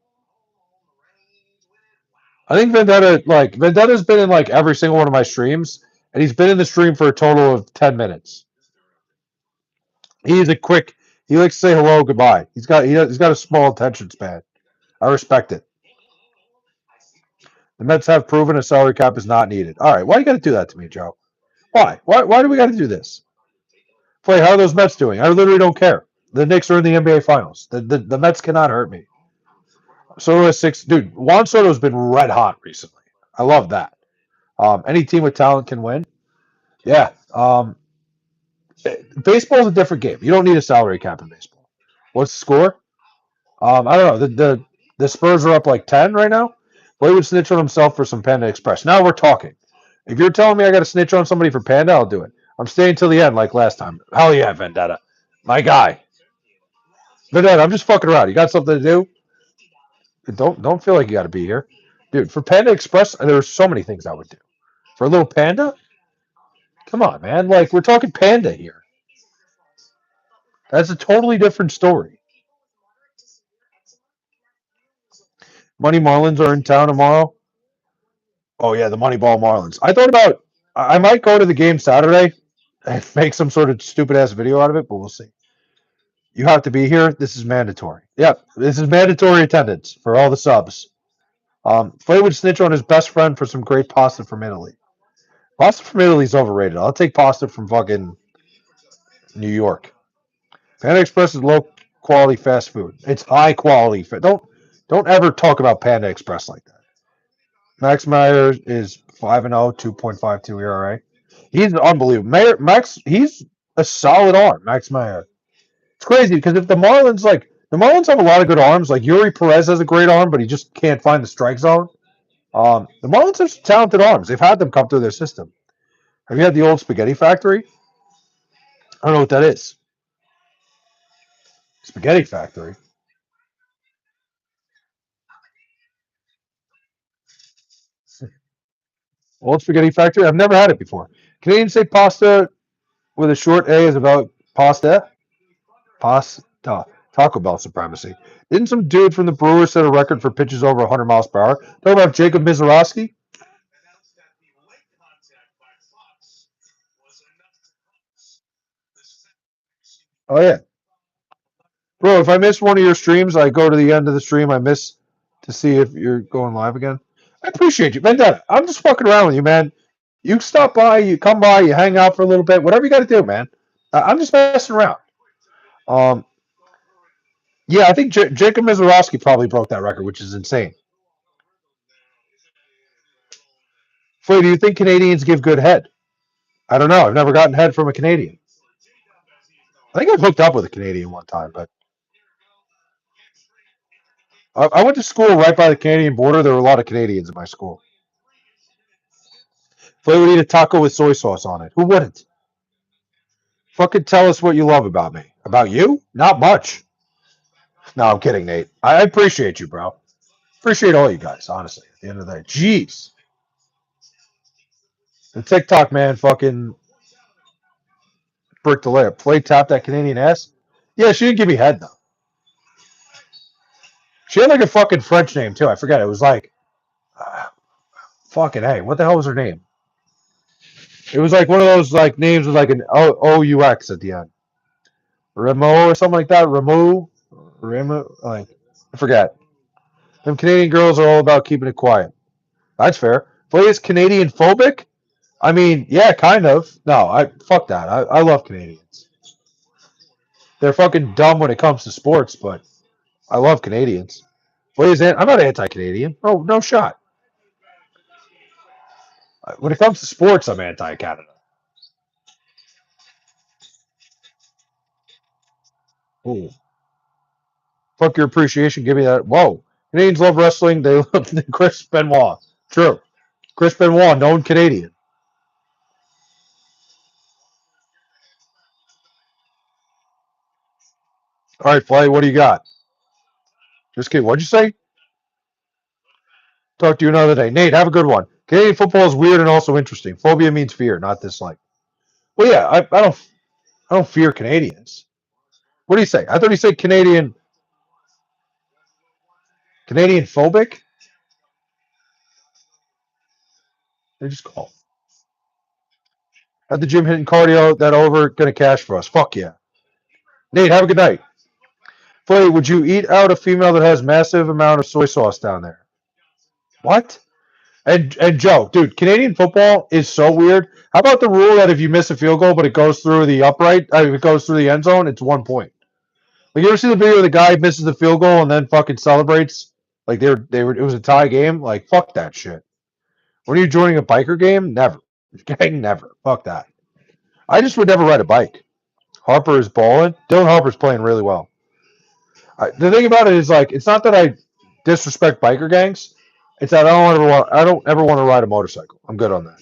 I think Vendetta's been in like every single one of my streams, and he's been in the stream for a total of 10 minutes. He's a quick. He likes to say hello, goodbye. He's got a small attention span. I respect it. The Mets have proven a salary cap is not needed. All right, why you got to do that to me, Joe? Why? Why do we got to do this? Play. How are those Mets doing? I literally don't care. The Knicks are in the NBA Finals. The Mets cannot hurt me. Soto is six. Dude, Juan Soto's been red hot recently. I love that. Any team with talent can win. Yeah. Baseball's a different game. You don't need a salary cap in baseball. What's the score? I don't know. The Spurs are up like 10 right now. Boy would snitch on himself for some Panda Express. Now we're talking. If you're telling me I got to snitch on somebody for Panda, I'll do it. I'm staying till the end like last time. Hell yeah, Vendetta. My guy. Vendetta, I'm just fucking around. You got something to do? Don't feel like you got to be here. Dude, for Panda Express, there's so many things I would do. For a little panda? Come on, man. Like, we're talking panda here. That's a totally different story. Money Marlins are in town tomorrow. Oh yeah, the Moneyball Marlins. I thought about I might go to the game Saturday and make some sort of stupid ass video out of it, but we'll see. You have to be here. This is mandatory. Yep, this is mandatory attendance for all the subs. Flay would snitch on his best friend for some great pasta from Italy. Pasta from Italy is overrated. I'll take pasta from fucking New York. Panda Express is low quality fast food. It's high quality. Don't ever talk about Panda Express like that. Max Meyer is 5-0, 2.52 ERA. He's unbelievable. Max, he's a solid arm, Max Meyer. It's crazy because if the Marlins have a lot of good arms. Like Yuri Perez has a great arm, but he just can't find the strike zone. The Marlins have some talented arms. They've had them come through their system. Have you had the old Spaghetti Factory? I don't know what that is. Spaghetti Factory. Old Spaghetti Factory. I've never had it before. Canadians say pasta with a short A is about pasta. Pasta. Taco Bell supremacy. Didn't some dude from the Brewers set a record for pitches over 100 miles per hour? Talking about Jacob Mizorowski? Oh, yeah. Bro, if I miss one of your streams, I go to the end of the stream. I miss to see if you're going live again. I appreciate you. Vendetta, I'm just fucking around with you, man. You stop by, you come by, you hang out for a little bit, whatever you got to do, man. I'm just messing around. Um, yeah, I think Jacob Mizorowski probably broke that record, which is insane. Flay, do you think Canadians give good head? I don't know. I've never gotten head from a Canadian. I think I've hooked up with a Canadian one time, but I went to school right by the Canadian border. There were a lot of Canadians in my school. Flay would eat a taco with soy sauce on it. Who wouldn't? Fucking tell us what you love about me. About you? Not much. No, I'm kidding, Nate. I appreciate you, bro. Appreciate all you guys, honestly, at the end of the day. Jeez. The TikTok man fucking bricked the layup. Flay tapped that Canadian ass. Yeah, she didn't give me head, though. She had like a fucking French name, too. I forget. It was like, uh, fucking, hey, what the hell was her name? It was like one of those like names with like an O-U-X at the end. Remo or something like that. Remo, like, I forget. Them Canadian girls are all about keeping it quiet. That's fair. Flay is Canadian phobic? I mean, yeah, kind of. No, I fuck that. I love Canadians. They're fucking dumb when it comes to sports, but I love Canadians. I'm not anti-Canadian. No shot. When it comes to sports, I'm anti-Canada. Ooh, fuck your appreciation. Give me that. Whoa, Canadians love wrestling. They love Chris Benoit. True. Chris Benoit, known Canadian. All right, Flay, what do you got? Just kidding. What'd you say? Talk to you another day. Nate, have a good one. Canadian football is weird and also interesting. Phobia means fear, not dislike. Well, yeah, I don't fear Canadians. What do you say? I thought he said Canadian phobic. They just call. At the gym hitting cardio, that over gonna cash for us. Fuck yeah. Nate, have a good night. Flay, would you eat out a female that has massive amount of soy sauce down there? What? And Joe, dude, Canadian football is so weird. How about the rule that if you miss a field goal but it goes through the upright, it goes through the end zone, it's 1 point. Like you ever see the video where the guy misses the field goal and then fucking celebrates? Like they were it was a tie game. Like fuck that shit. When are you joining a biker game? Never. Gang, never. Fuck that. I just would never ride a bike. Harper is balling. Dylan Harper's playing really well. The thing about it is like it's not that I disrespect biker gangs. It's that I don't ever want to ride a motorcycle. I'm good on that.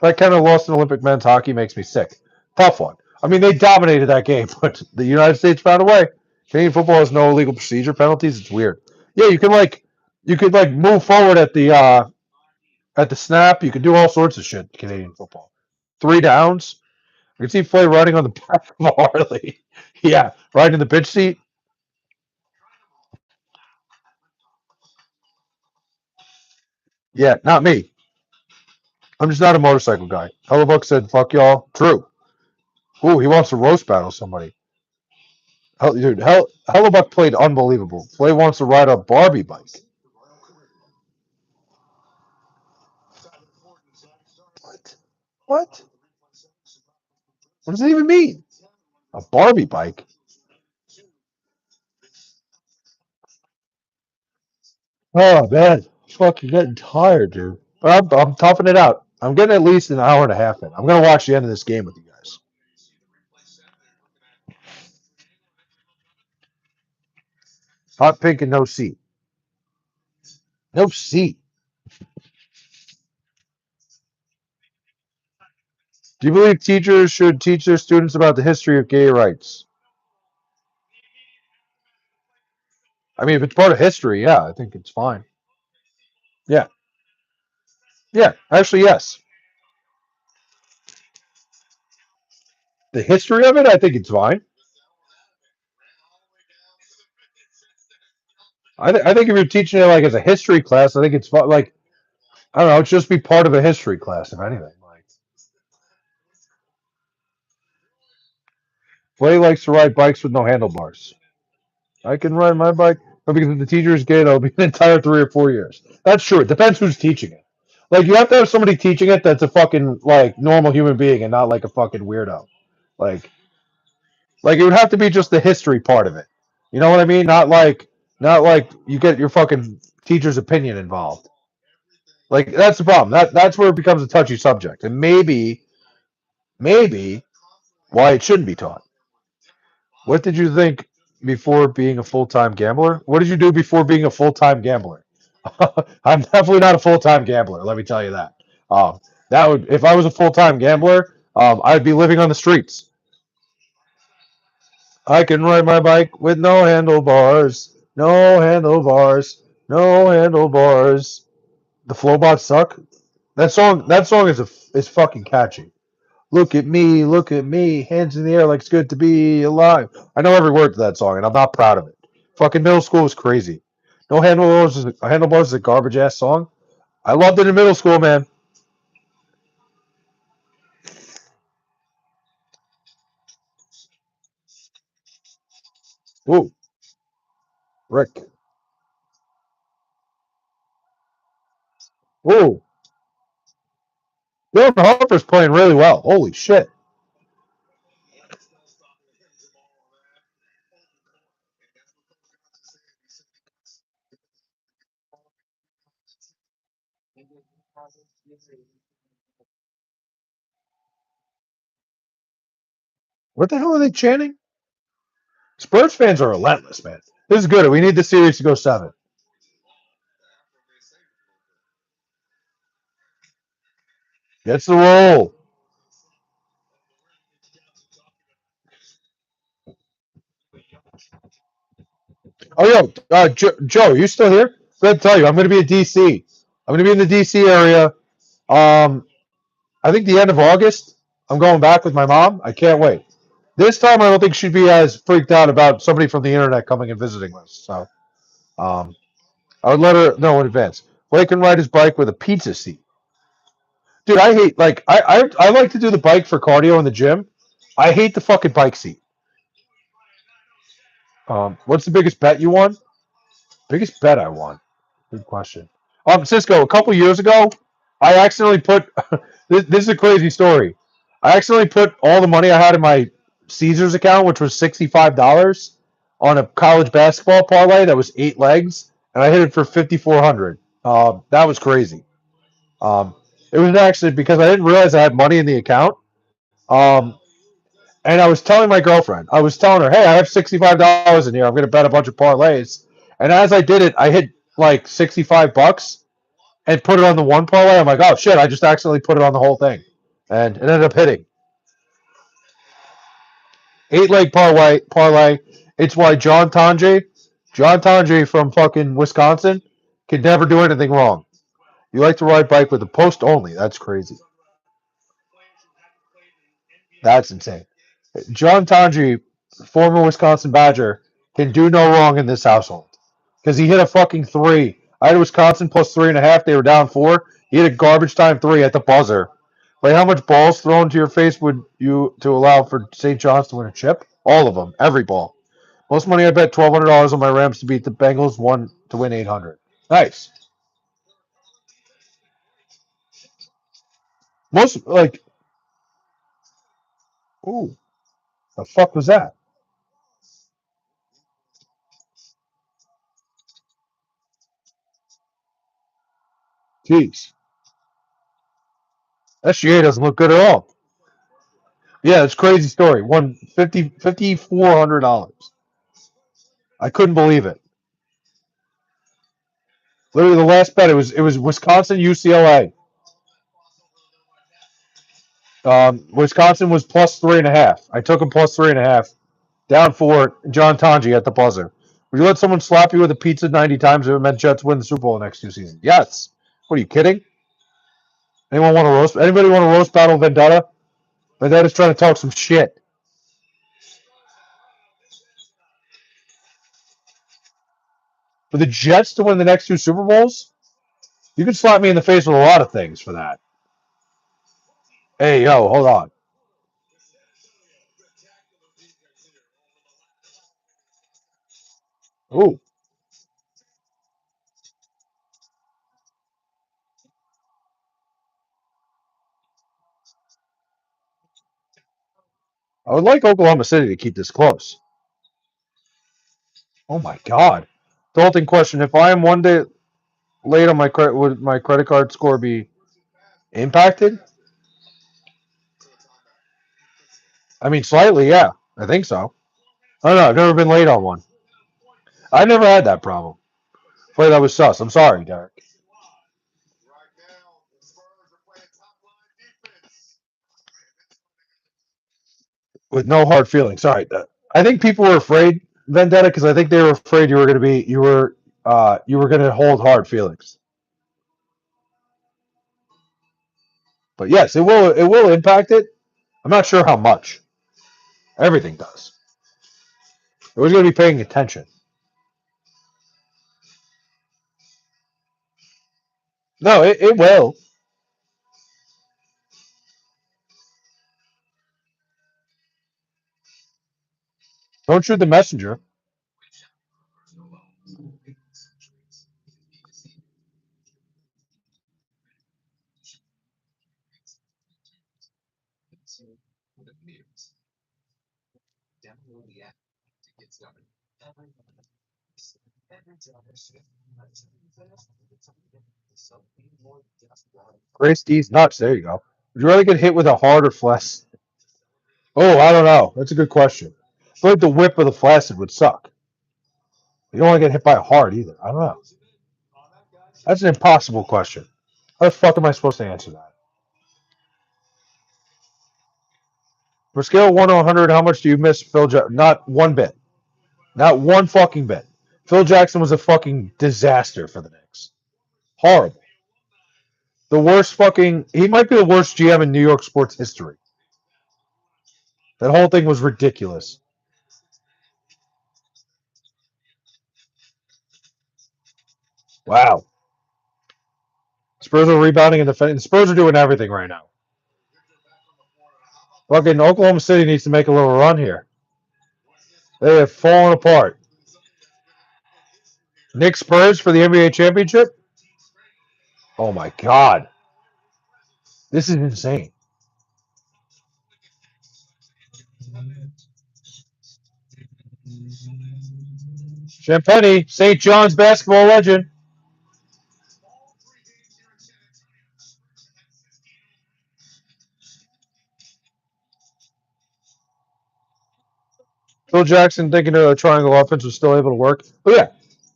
That kind of lost in Olympic men's hockey makes me sick. Tough one. I mean, they dominated that game, but the United States found a way. Canadian football has no illegal procedure penalties. It's weird. Yeah, you could like move forward at the snap. You could do all sorts of shit. Canadian football. 3 downs. I can see Flay riding on the back of a Harley. Yeah, riding in the bitch seat. Yeah, not me. I'm just not a motorcycle guy. Hellebuck said, "Fuck y'all." True. Ooh, he wants to roast battle somebody. Dude, Hellebuck played unbelievable. Flay wants to ride a Barbie bike. What? What? What does it even mean? A Barbie bike? Oh man, I'm fucking getting tired, dude. But I'm toughing it out. I'm getting at least an hour and a half in. I'm gonna watch the end of this game with you guys. Hot pink and no seat. No seat. Do you believe teachers should teach their students about the history of gay rights? I mean, if it's part of history, yeah, I think it's fine. Yeah, yeah. Actually, yes. The history of it, I think it's fine. I think if you're teaching it like as a history class, I think it's fun. Like I don't know, it's just be part of a history class, if anything. Like Flay likes to ride bikes with no handlebars. I can ride my bike, but because if the teacher is gay, that'll be an entire 3 or 4 years. That's true. It depends who's teaching it. Like you have to have somebody teaching it that's a fucking like normal human being and not like a fucking weirdo. Like like it would have to be just the history part of it. You know what I mean? Not like you get your fucking teacher's opinion involved. Like that's the problem. That's where it becomes a touchy subject. And maybe why it shouldn't be taught. What did you think before being a full time gambler? What did you do before being a full time gambler? I'm definitely not a full time gambler. Let me tell you that. That would if I was a full time gambler, I'd be living on the streets. I can ride my bike with no handlebars, no handlebars, no handlebars. The Flowbots suck. That song is fucking catchy. Look at me, hands in the air like it's good to be alive. I know every word to that song, and I'm not proud of it. Fucking middle school was crazy. No handlebars is a garbage ass song. I loved it in middle school, man. Ooh, Rick. Ooh, Dylan Harper's playing really well. Holy shit! What the hell are they chanting? Spurs fans are relentless, man. This is good. We need the series to go 7. Gets the roll. Oh, yo, Joe, you still here? Good to tell you, I'm going to be in DC. I'm going to be in the DC area. Um, I think the end of August. I'm going back with my mom. I can't wait. This time, I don't think she'd be as freaked out about somebody from the internet coming and visiting us. So, um, I would let her know in advance. Blake can ride his bike with a pizza seat. Dude, I hate like I like to do the bike for cardio in the gym. I hate the fucking bike seat. What's the biggest bet you won? Biggest bet I won. Good question. Cisco, a couple years ago, I accidentally put this is a crazy story. I accidentally put all the money I had in my Caesars account, which was $65, on a college basketball parlay that was 8 legs, and I hit it for 5,400. That was crazy. Um, it was actually because I didn't realize I had money in the account. Um, and I was telling my girlfriend, I was telling her, hey, I have $65 in here. I'm going to bet a bunch of parlays. And as I did it, I hit like $65 and put it on the one parlay. I'm like, oh shit, I just accidentally put it on the whole thing. And it ended up hitting. 8 leg parlay. It's why John Tanji from fucking Wisconsin, could never do anything wrong. You like to ride bike with a post only. That's crazy. That's insane. John Tanji, former Wisconsin Badger, can do no wrong in this household because he hit a fucking three. I had Wisconsin plus 3.5. They were down 4. He hit a garbage time 3 at the buzzer. Like, how much balls thrown to your face would you to allow for St. John's to win a chip? All of them, every ball. Most money I bet $1,200 on my Rams to beat the Bengals, one to win 800. Nice. Most like, ooh, the fuck was that? Jeez, SGA doesn't look good at all. Yeah, it's a crazy story. Won $5,400. I couldn't believe it. Literally, the last bet it was Wisconsin UCLA. Wisconsin was plus 3.5. I took them plus 3.5. Down 4. John Tanji at the buzzer. Would you let someone slap you with a pizza 90 times if it meant Jets win the Super Bowl the next 2 seasons? Yes. What are you kidding? Anyone want to roast? Anybody want to roast Battle Vendetta? Vendetta's trying to talk some shit. For the Jets to win the next 2 Super Bowls, you can slap me in the face with a lot of things for that. Hey, yo, hold on. Ooh, I would like Oklahoma City to keep this close. Oh my God. The whole thing question: if I am one day late on my credit, would my credit card score be impacted? I mean, slightly, yeah. I think so. I don't know. I've never been late on one. I never had that problem. Play that was sus. I'm sorry, Derek. With no hard feelings. Sorry. I think people were afraid, Vendetta, because I think they were afraid you were going to hold hard feelings. But yes, it will impact it. I'm not sure how much. Everything does. We're going to be paying attention. No, it will. Don't shoot the messenger. Grace D's nuts. There you go. Would you rather get hit with a hard or flaccid? Oh, I don't know. That's a good question. I feel like the whip of the flaccid would suck. You don't want to get hit by a hard either. I don't know. That's an impossible question. How the fuck am I supposed to answer that? For scale of 1 to 100, how much do you miss Phil Jackson? Not one bit. Not one fucking bit. Phil Jackson was a fucking disaster for the Knicks. Horrible. The worst fucking. He might be the worst GM in New York sports history. That whole thing was ridiculous. Wow. Spurs are rebounding and defending. The Spurs are doing everything right now. Fucking Oklahoma City needs to make a little run here. They have fallen apart. Knicks Spurs for the NBA championship? Oh my god. This is insane. Champagny, St. John's basketball legend. Phil Jackson thinking the triangle offense was still able to work. Oh yeah,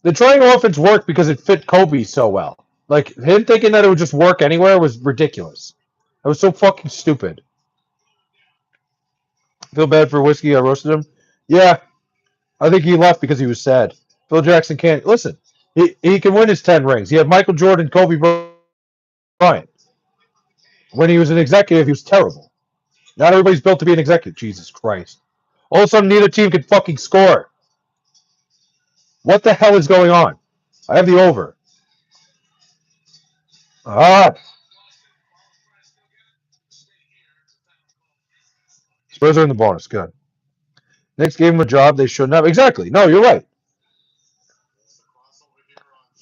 the triangle offense worked because it fit Kobe so well. Like him thinking that it would just work anywhere was ridiculous. It was so fucking stupid. Feel bad for Whiskey. I roasted him. Yeah, I think he left because he was sad. Phil Jackson can't listen. He can win his 10 rings. He had Michael Jordan, Kobe Bryant. When he was an executive, he was terrible. Not everybody's built to be an executive. Jesus Christ. All of a sudden, neither team can fucking score. What the hell is going on? I have the over. Ah, Spurs are in the bonus. Good. Knicks gave him a job they shouldn't have. Exactly. No, you're right.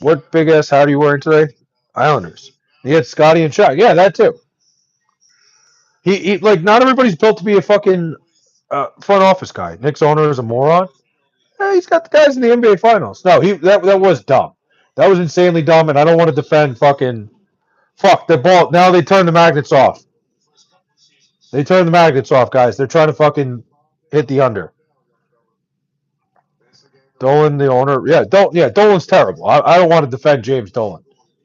What big ass hat are you wearing today? Islanders. He had Scotty and Shaq. Yeah, that too. He like not everybody's built to be a fucking front office guy. Knicks owner is a moron. He's got the guys in the NBA Finals. No, that was dumb. That was insanely dumb, and I don't want to defend fucking fuck the ball. Now they turn the magnets off. They turn the magnets off, guys. They're trying to fucking hit the under. Dolan, the owner, Dolan's terrible. I don't want to defend James Dolan.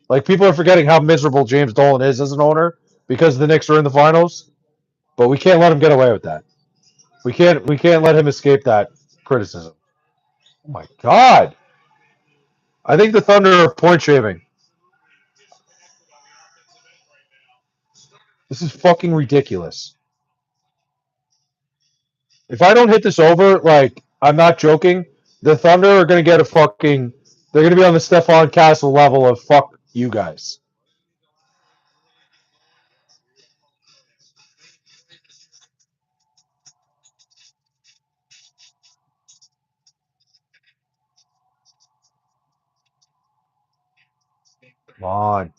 Like people are forgetting how miserable James Dolan is as an owner because the Knicks are in the finals, but we can't let him get away with that. We can't let him escape that criticism. Oh my god. I think the Thunder are point shaving. This is fucking ridiculous. If I don't hit this over, like I'm not joking, the Thunder are gonna get a fucking. They're gonna be on the Stephon Castle level of fuck you guys. Come on.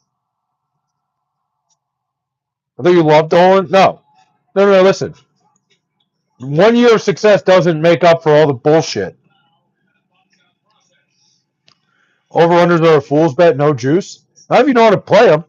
I thought you loved Dolan. No, no. Listen, 1 year of success doesn't make up for all the bullshit. Over unders are a fool's bet, no juice. Not if you know how to play them.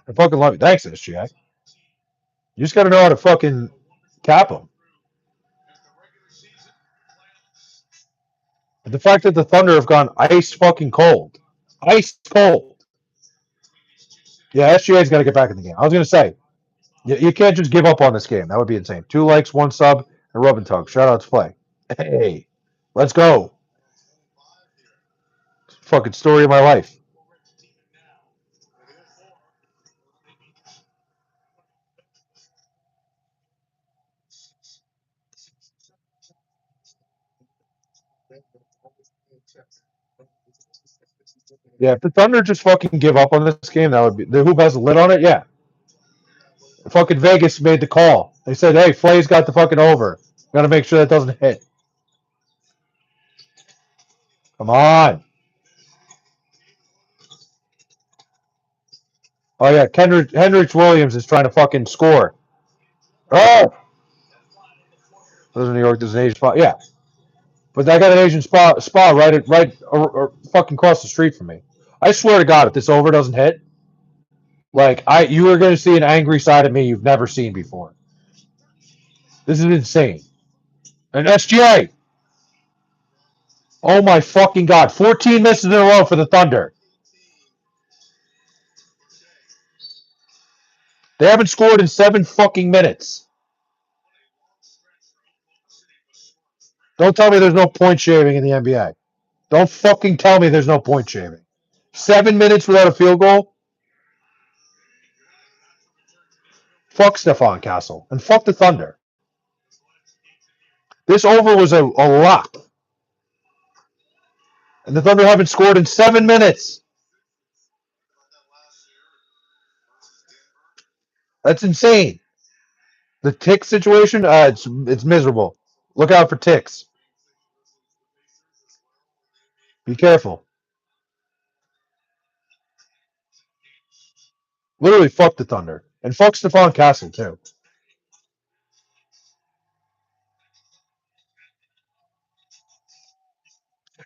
I fucking love you. Thanks, SGA. You just got to know how to fucking cap them. But the fact that the Thunder have gone ice fucking cold, ice cold. Yeah, SGA's got to get back in the game. I was gonna say you can't just give up on this game. That would be insane. 2 likes, 1 sub, and rub and tug. Shout out to play. Hey, let's go. Fucking story of my life. Yeah, if the Thunder just fucking give up on this game, that would be the hoop has a lid on it. Yeah, fucking Vegas made the call. They said, "Hey, Flay's got the fucking over. Got to make sure that doesn't hit." Come on. Oh yeah, Hendricks Williams is trying to fucking score. Oh, those in New York. There's an Asian spot. Yeah, but I got an Asian spa right or fucking across the street from me. I swear to God, if this over doesn't hit, like you are going to see an angry side of me you've never seen before. This is insane. And SGA. Oh my fucking god. 14 misses in a row for the Thunder. They haven't scored in 7 fucking minutes. Don't tell me there's no point shaving in the NBA. Don't fucking tell me there's no point shaving. 7 minutes without a field goal? Fuck Stephon Castle. And fuck the Thunder. This over was a lock. And the Thunder haven't scored in 7 minutes. That's insane. The tick situation, it's miserable. Look out for ticks. Be careful. Literally, fuck the Thunder. And fuck Stephon Castle, too.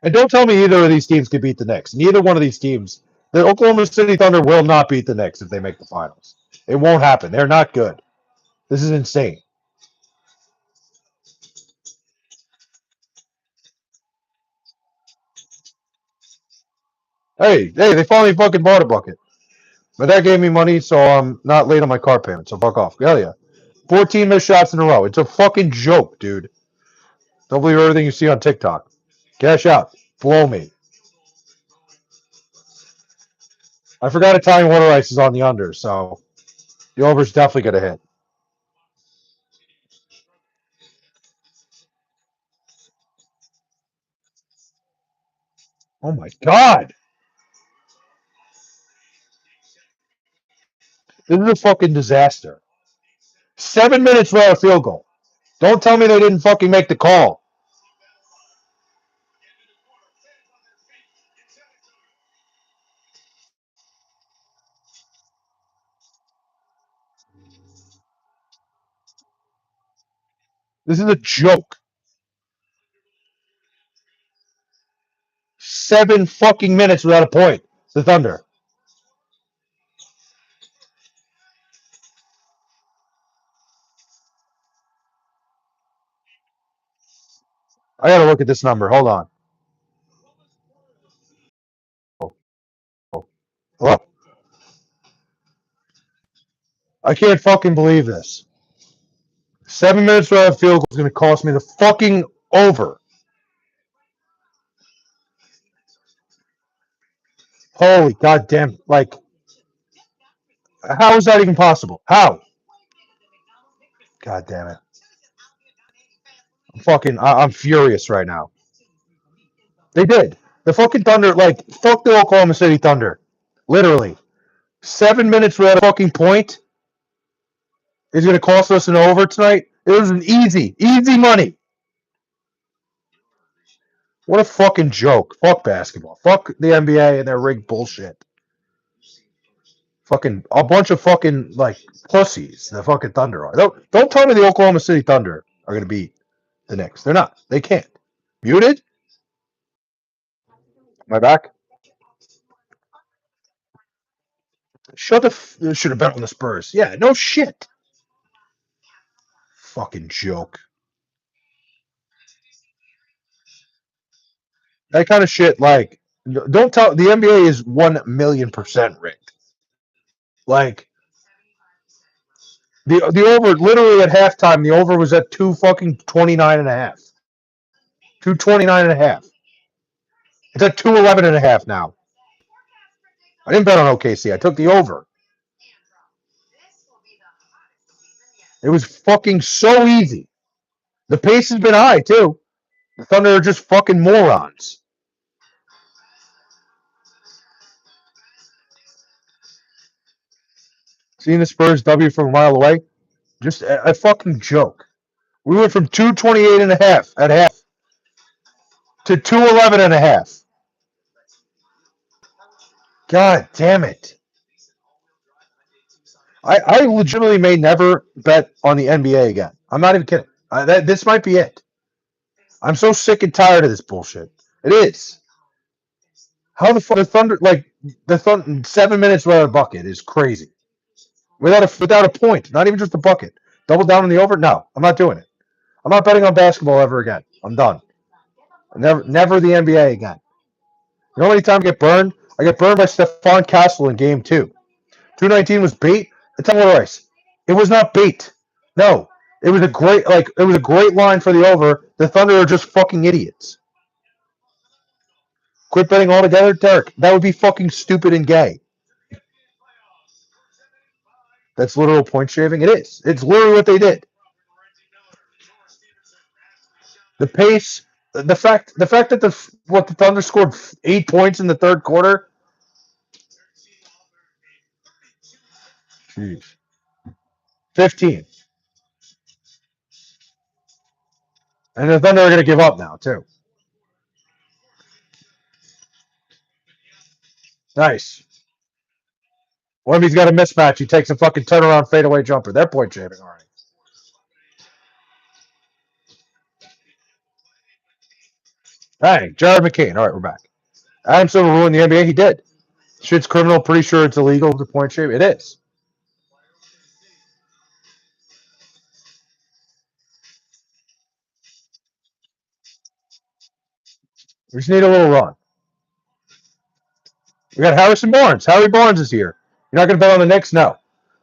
And don't tell me either of these teams could beat the Knicks. Neither one of these teams. The Oklahoma City Thunder will not beat the Knicks if they make the finals. It won't happen. They're not good. This is insane. Hey, they finally fucking bought a bucket. But that gave me money, so I'm not late on my car payment, so fuck off. Hell yeah. 14 missed shots in a row. It's a fucking joke, dude. Don't believe everything you see on TikTok. Cash out. Blow me. I forgot Italian water ice is on the under, so the over's definitely going to hit. Oh my god. This is a fucking disaster. 7 minutes without a field goal. Don't tell me they didn't fucking make the call. This is a joke. 7 fucking minutes without a point. The Thunder. I gotta look at this number. Hold on. Hello? I can't fucking believe this. 7 minutes without a field goal is going to cost me the fucking over. Holy goddamn! Like, how is that even possible? How? God damn it! I'm furious right now. They did. The fucking Thunder, like, fuck the Oklahoma City Thunder. Literally. 7 minutes without a fucking point is going to cost us an over tonight. It was an easy money. What a fucking joke. Fuck basketball. Fuck the NBA and their rigged bullshit. Fucking a bunch of fucking like pussies. The fucking Thunder are. Don't tell me the Oklahoma City Thunder are going to beat the Knicks. They're not. They can't. Muted? Am I back? Shut the. Should have bet on the Spurs. Yeah, no shit. Fucking joke. That kind of shit. Like, don't tell. The NBA is 1,000,000% rigged. Like the over. Literally at halftime, the over was at 229.5. 229.5. It's at 211.5 now. I didn't bet on OKC. I took the over. It was fucking so easy. The pace has been high, too. The Thunder are just fucking morons. Seeing the Spurs W from a mile away, just a fucking joke. We went from 228.5 at half to 211.5. God damn it. I legitimately may never bet on the NBA again. I'm not even kidding. This might be it. I'm so sick and tired of this bullshit. It is. How the fuck the Thunder like the Thunder 7 minutes without a bucket is crazy. Without a point, not even just a bucket. Double down on the over? No, I'm not doing it. I'm not betting on basketball ever again. I'm done. Never the NBA again. You know how many times I get burned? I get burned by Stephon Castle in game two. 219 was bait. I tell you what, Rice. It was not bait. No. It was a great line for the over. The Thunder are just fucking idiots. Quit betting altogether, Derek. That would be fucking stupid and gay. That's literal point shaving. It is. It's literally what they did. The pace, the fact that the Thunder scored 8 points in the third quarter. Jeez. 15. And the Thunder are going to give up now, too. Nice. What if he's got a mismatch? He takes a fucking turnaround fadeaway jumper. They're point shaving already. Hey, Jared McCain. All right, we're back. Adam Silver ruined the NBA. He did. Shit's criminal. Pretty sure it's illegal to point shave. It is. We just need a little run. We got Harrison Barnes. Harry Barnes is here. You're not going to bet on the Knicks? No.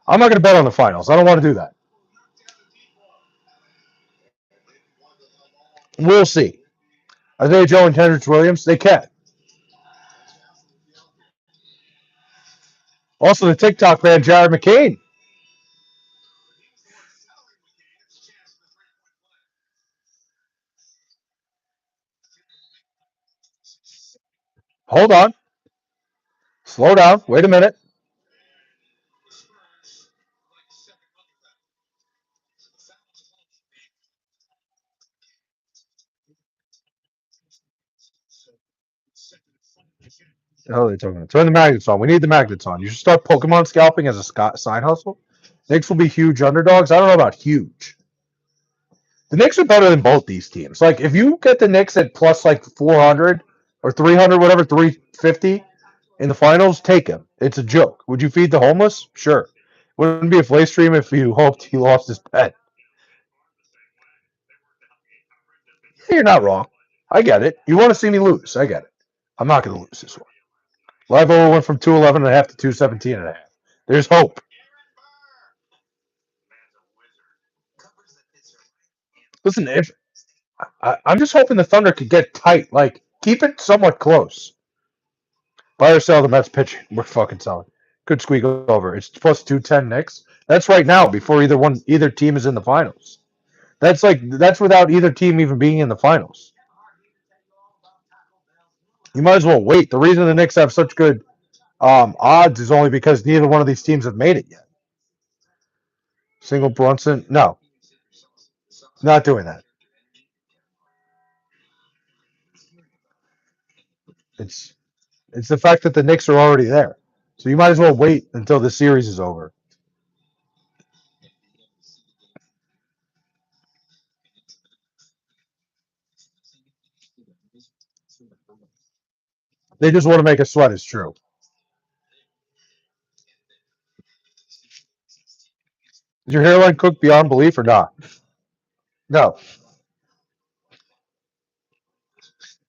I'm not going to bet on the finals. I don't want to do that. We'll see. Isaiah Joe and Kendrick Williams, they can. Also, the TikTok man, Jared McCain. Hold on. Slow down. Wait a minute. The hell are they talking about? Turn the magnets on. We need the magnets on. You should start Pokemon scalping as a side hustle. Knicks will be huge underdogs. I don't know about huge. The Knicks are better than both these teams. Like, if you get the Knicks at plus like 400 or 300, whatever, 350 in the finals, take him. It's a joke. Would you feed the homeless? Sure. Wouldn't be a play stream if you hoped he lost his pet. You're not wrong. I get it. You want to see me lose. I get it. I'm not going to lose this one. Live over went from 211.5 to 217.5. There's hope. Listen, if I'm just hoping the Thunder could get tight, like keep it somewhat close. Buy or sell the Mets pitching. We're fucking selling. Could squeak over. It's plus 210 Knicks. That's right now before either team is in the finals. That's without either team even being in the finals. You might as well wait. The reason the Knicks have such good odds is only because neither one of these teams have made it yet. Single Brunson, no, not doing that. It's it's the fact that the Knicks are already there. So you might as well wait until the series is over. They just want to make a sweat. It's true. Is your hairline cooked beyond belief or not? No.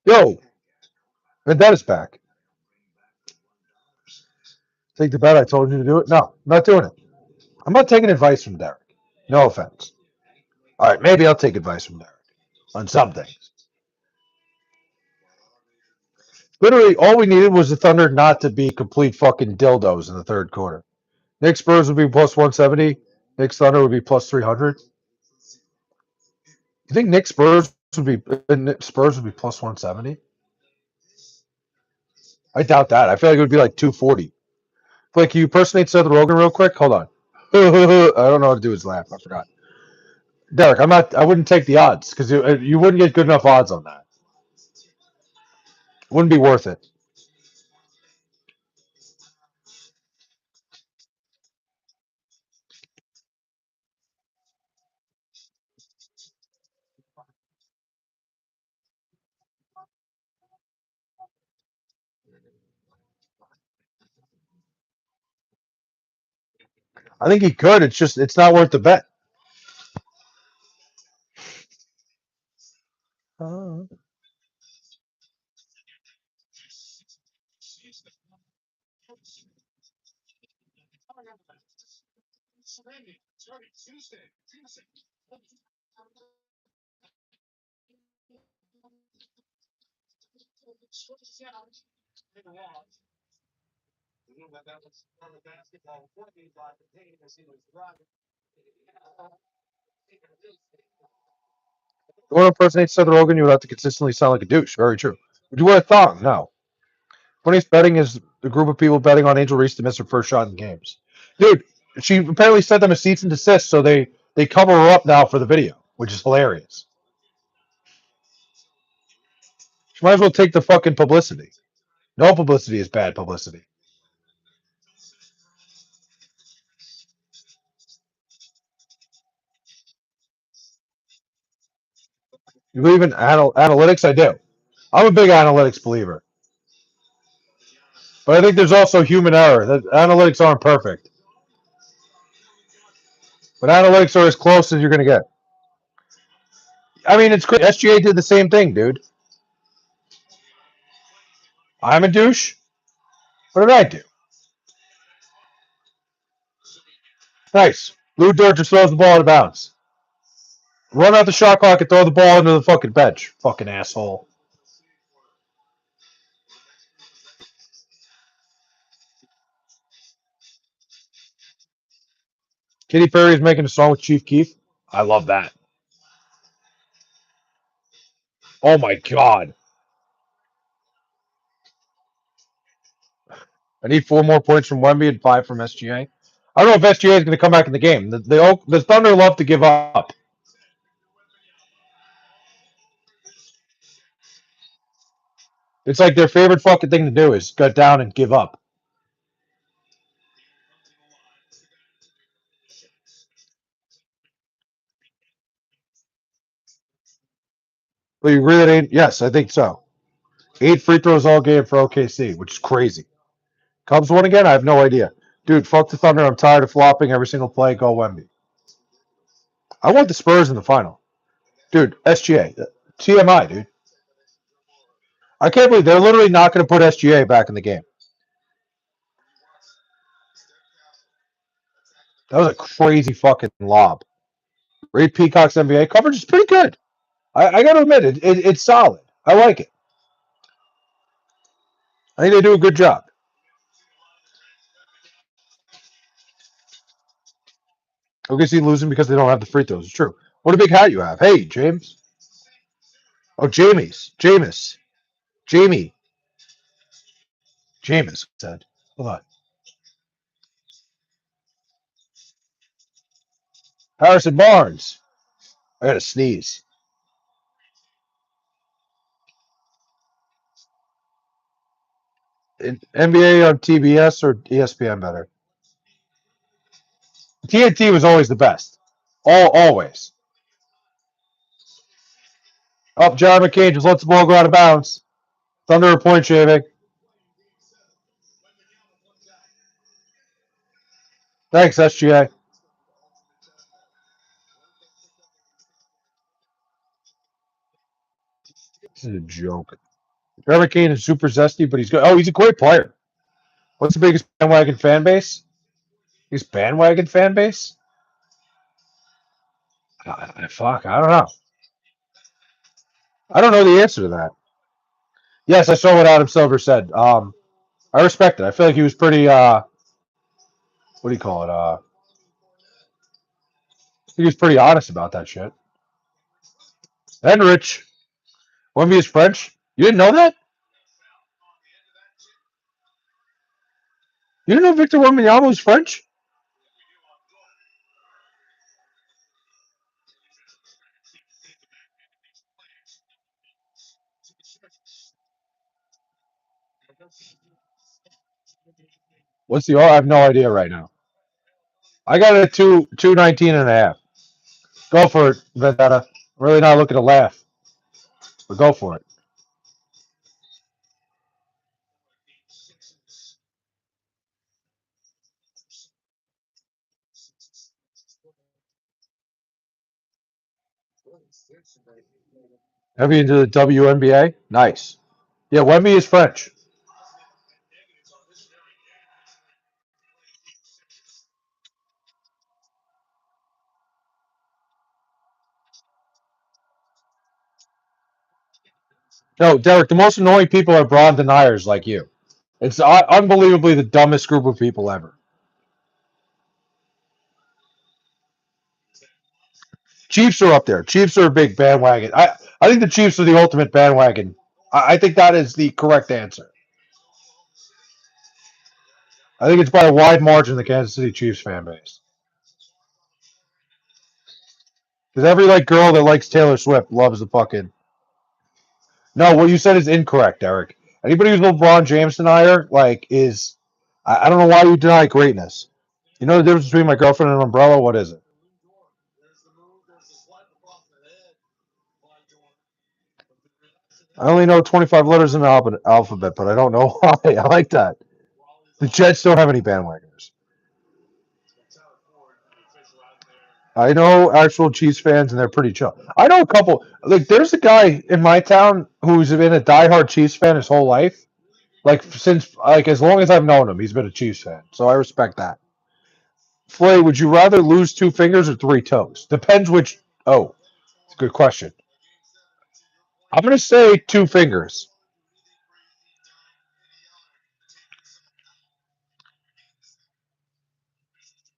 Yo, Vendetta's back. Take the bet. I told you to do it. No, I'm not doing it. I'm not taking advice from Derek. No offense. All right, maybe I'll take advice from Derek on some things. Literally, all we needed was the Thunder not to be complete fucking dildos in the third quarter. Nick Spurs would be plus 170. Nick Thunder would be plus 300. You think Nick Spurs would be plus 170? I doubt that. I feel like it would be like 240. Like, you personate Seth Rogen real quick? Hold on. I don't know how to do his laugh. I forgot. Derek, I'm not. I wouldn't take the odds because you wouldn't get good enough odds on that. It wouldn't be worth it. I think he could. It's not worth the bet. Uh, you want to impersonate Seth Rogen, you would have to consistently sound like a douche. Very true. Would you wear a thong? No. Funniest betting is the group of people betting on Angel Reese to miss her first shot in games. Dude, she apparently sent them a cease and desist, so they cover her up now for the video, which is hilarious. She might as well take the fucking publicity. No publicity is bad publicity. You believe in analytics? I do. I'm a big analytics believer, but I think there's also human error. That analytics aren't perfect, but analytics are as close as you're gonna get. I mean, it's crazy. SGA did the same thing, dude. I'm a douche. What did I do? Nice. Lou Dort just throws the ball out of bounds. Run out the shot clock and throw the ball into the fucking bench. Fucking asshole. Katy Perry is making a song with Chief Keef. I love that. Oh my god. I need 4 more points from Wemby and 5 from SGA. I don't know if SGA is going to come back in the game. The Thunder love to give up. It's like their favorite fucking thing to do is go down and give up. But you agree that ain't? Yes, I think so. 8 free throws all game for OKC, which is crazy. Cubs won again? I have no idea. Dude, fuck the Thunder. I'm tired of flopping every single play. Go Wemby. I want the Spurs in the final. Dude, SGA. TMI, dude. I can't believe they're literally not going to put SGA back in the game. That was a crazy fucking lob. Ray Peacock's NBA coverage is pretty good. I got to admit, it's solid. I like it. I think they do a good job. OKC losing because they don't have the free throws. It's true. What a big hat you have. Hey, James. Oh, Jameis. Jamie. Jameis said. Hold on. Harrison Barnes. I got to sneeze. NBA on TBS or ESPN better? TNT was always the best. Always. Up, John McCain just lets the ball go out of bounds. Thunder a point shaving. Thanks, SGA. This is a joke. Trevor Kane is super zesty, but he's good. Oh, he's a great player. What's the biggest bandwagon fan base? Biggest bandwagon fan base? Fuck, I don't know. I don't know the answer to that. Yes, I saw what Adam Silver said. I respect it. I feel like he was pretty. What do you call it? He was pretty honest about that shit. And Rich, Wemby is French. You didn't know that? You didn't know Victor Wembanyama was French? What's the? I have no idea right now. I got it at 219.5. Go for it, Vendetta. I'm really not looking to laugh, but go for it. Heavy into the WNBA? Nice. Yeah, Wemby is French. No, Derek, the most annoying people are Braun deniers like you. It's unbelievably the dumbest group of people ever. Chiefs are up there. Chiefs are a big bandwagon. I think the Chiefs are the ultimate bandwagon. I think that is the correct answer. I think it's by a wide margin the Kansas City Chiefs fan base. Because every like girl that likes Taylor Swift loves the fucking. No, what you said is incorrect, Eric. Anybody who's a LeBron James denier, like, is I don't know why you deny greatness. You know the difference between my girlfriend and an umbrella? What is it? I only know 25 letters in the alphabet, but I don't know why. I like that. The Jets don't have any bandwagoners. I know actual Chiefs fans, and they're pretty chill. I know a couple. Like, there's a guy in my town who's been a diehard Chiefs fan his whole life. Like since like as long as I've known him, he's been a Chiefs fan. So I respect that. Flay, would you rather lose two fingers or three toes? Depends which. Oh, it's a good question. I'm gonna say two fingers.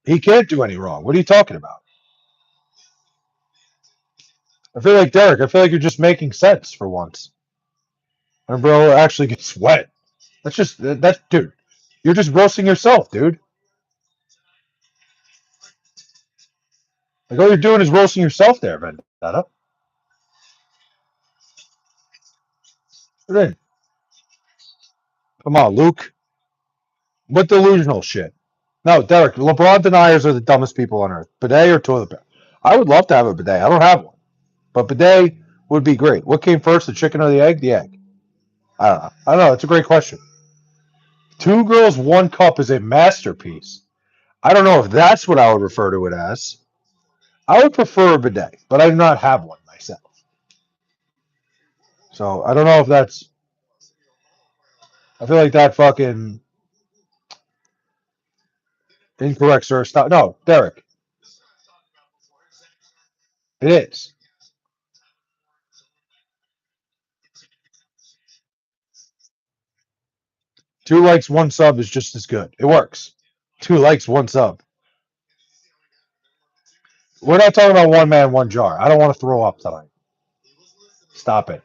He can't do any wrong. What are you talking about? I feel like Derek. I feel like you're just making sense for once. And bro actually gets wet. That's dude. You're just roasting yourself, dude. Like all you're doing is roasting yourself there, Vendetta. Come on, Luke. What delusional shit? No, Derek. LeBron deniers are the dumbest people on earth. Bidet or toilet paper? I would love to have a bidet. I don't have one, but bidet would be great. What came first, the chicken or the egg? The egg. I don't know. I don't know. It's a great question. Two girls, one cup is a masterpiece. I don't know if that's what I would refer to it as. I would prefer a bidet, but I do not have one myself. So I don't know if that's. I feel like that fucking incorrect, sir. Stop. No, Derek. It is. Two likes, one sub is just as good. It works. Two likes, one sub. We're not talking about one man, one jar. I don't want to throw up tonight. Stop it.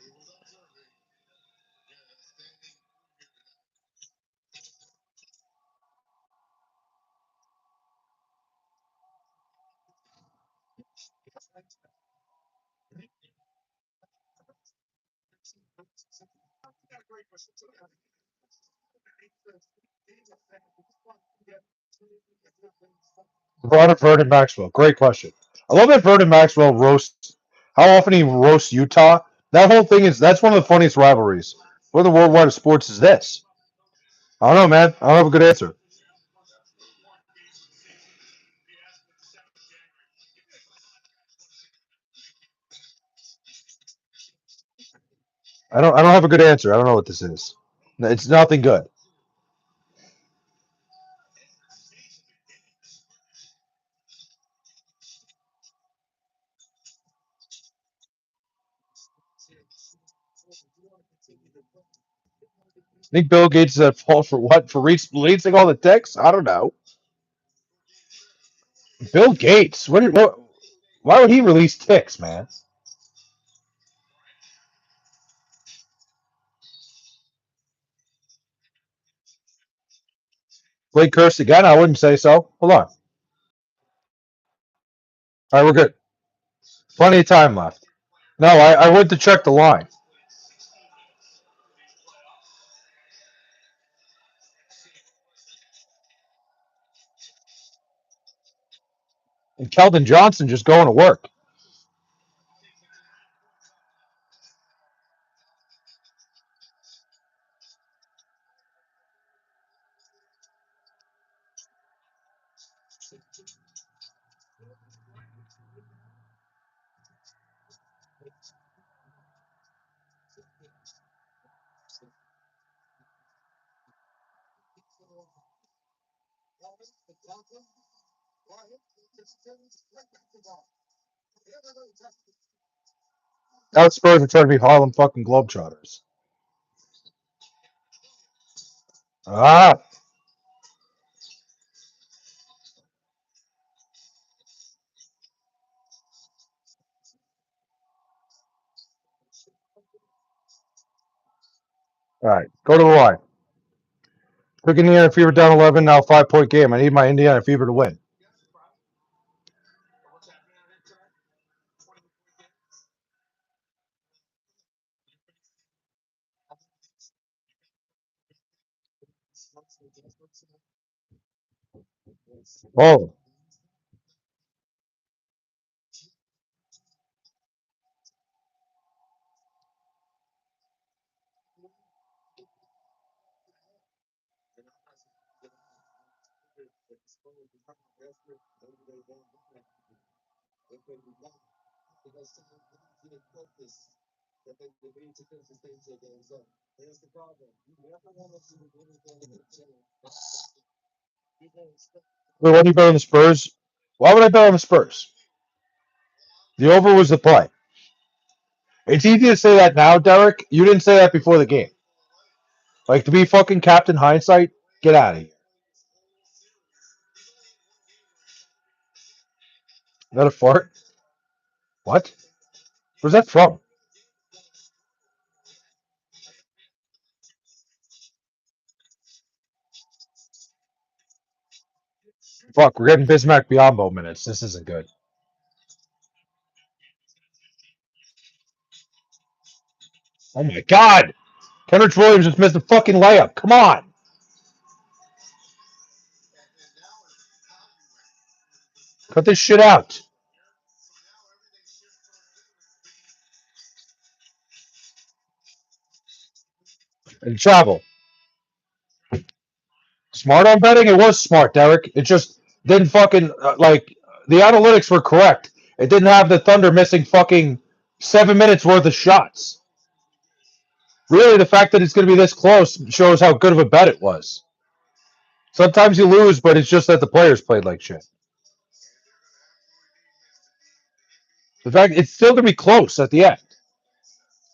LeBron or Vernon Maxwell? Great question. I love that Vernon Maxwell roasts. How often he roasts Utah? That whole thing is that's one of the funniest rivalries. What in the worldwide of sports is this? I don't know, man. I don't have a good answer. I don't have a good answer. I don't know what this is. It's nothing good. I think Bill Gates is at fault for what? For releasing all the texts? I don't know. Bill Gates. What? Why would he release ticks, man? Blake cursed again? I wouldn't say so. Hold on. All right, we're good. Plenty of time left. No, I went to check the line. And Keldon Johnson just going to work. Now the Spurs are trying to be Harlem fucking Globetrotters. Ah, all right. Go to the line. Quick Indiana Fever down 11, now 5-point game. I need my Indiana Fever to win. Oh, wait, what do you bet on the Spurs? Why would I bet on the Spurs? The over was the play. It's easy to say that now, Derek. You didn't say that before the game. Like, to be fucking Captain Hindsight, get out of here. Is that a fart? What? Where's that from? Fuck, we're getting Bismack Biombo minutes. This isn't good. Oh my god! Kenrich Williams just missed a fucking layup. Come on! Cut this shit out. And travel. Smart on betting? It was smart, Derek. It just didn't fucking, like, the analytics were correct. It didn't have the Thunder missing fucking 7 minutes worth of shots. Really, the fact that it's going to be this close shows how good of a bet it was. Sometimes you lose, but it's just that the players played like shit. The fact it's still going to be close at the end.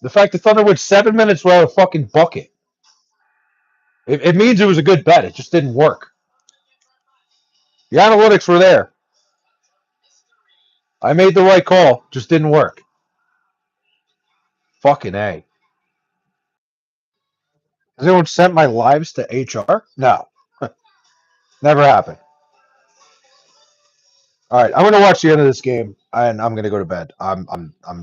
The fact the Thunder went 7 minutes without a fucking bucket. It means it was a good bet. It just didn't work. The analytics were there. I made the right call. Just didn't work. Fucking A. Has anyone sent my lives to HR? No. Never happened. All right, I'm gonna watch the end of this game and I'm gonna go to bed. I'm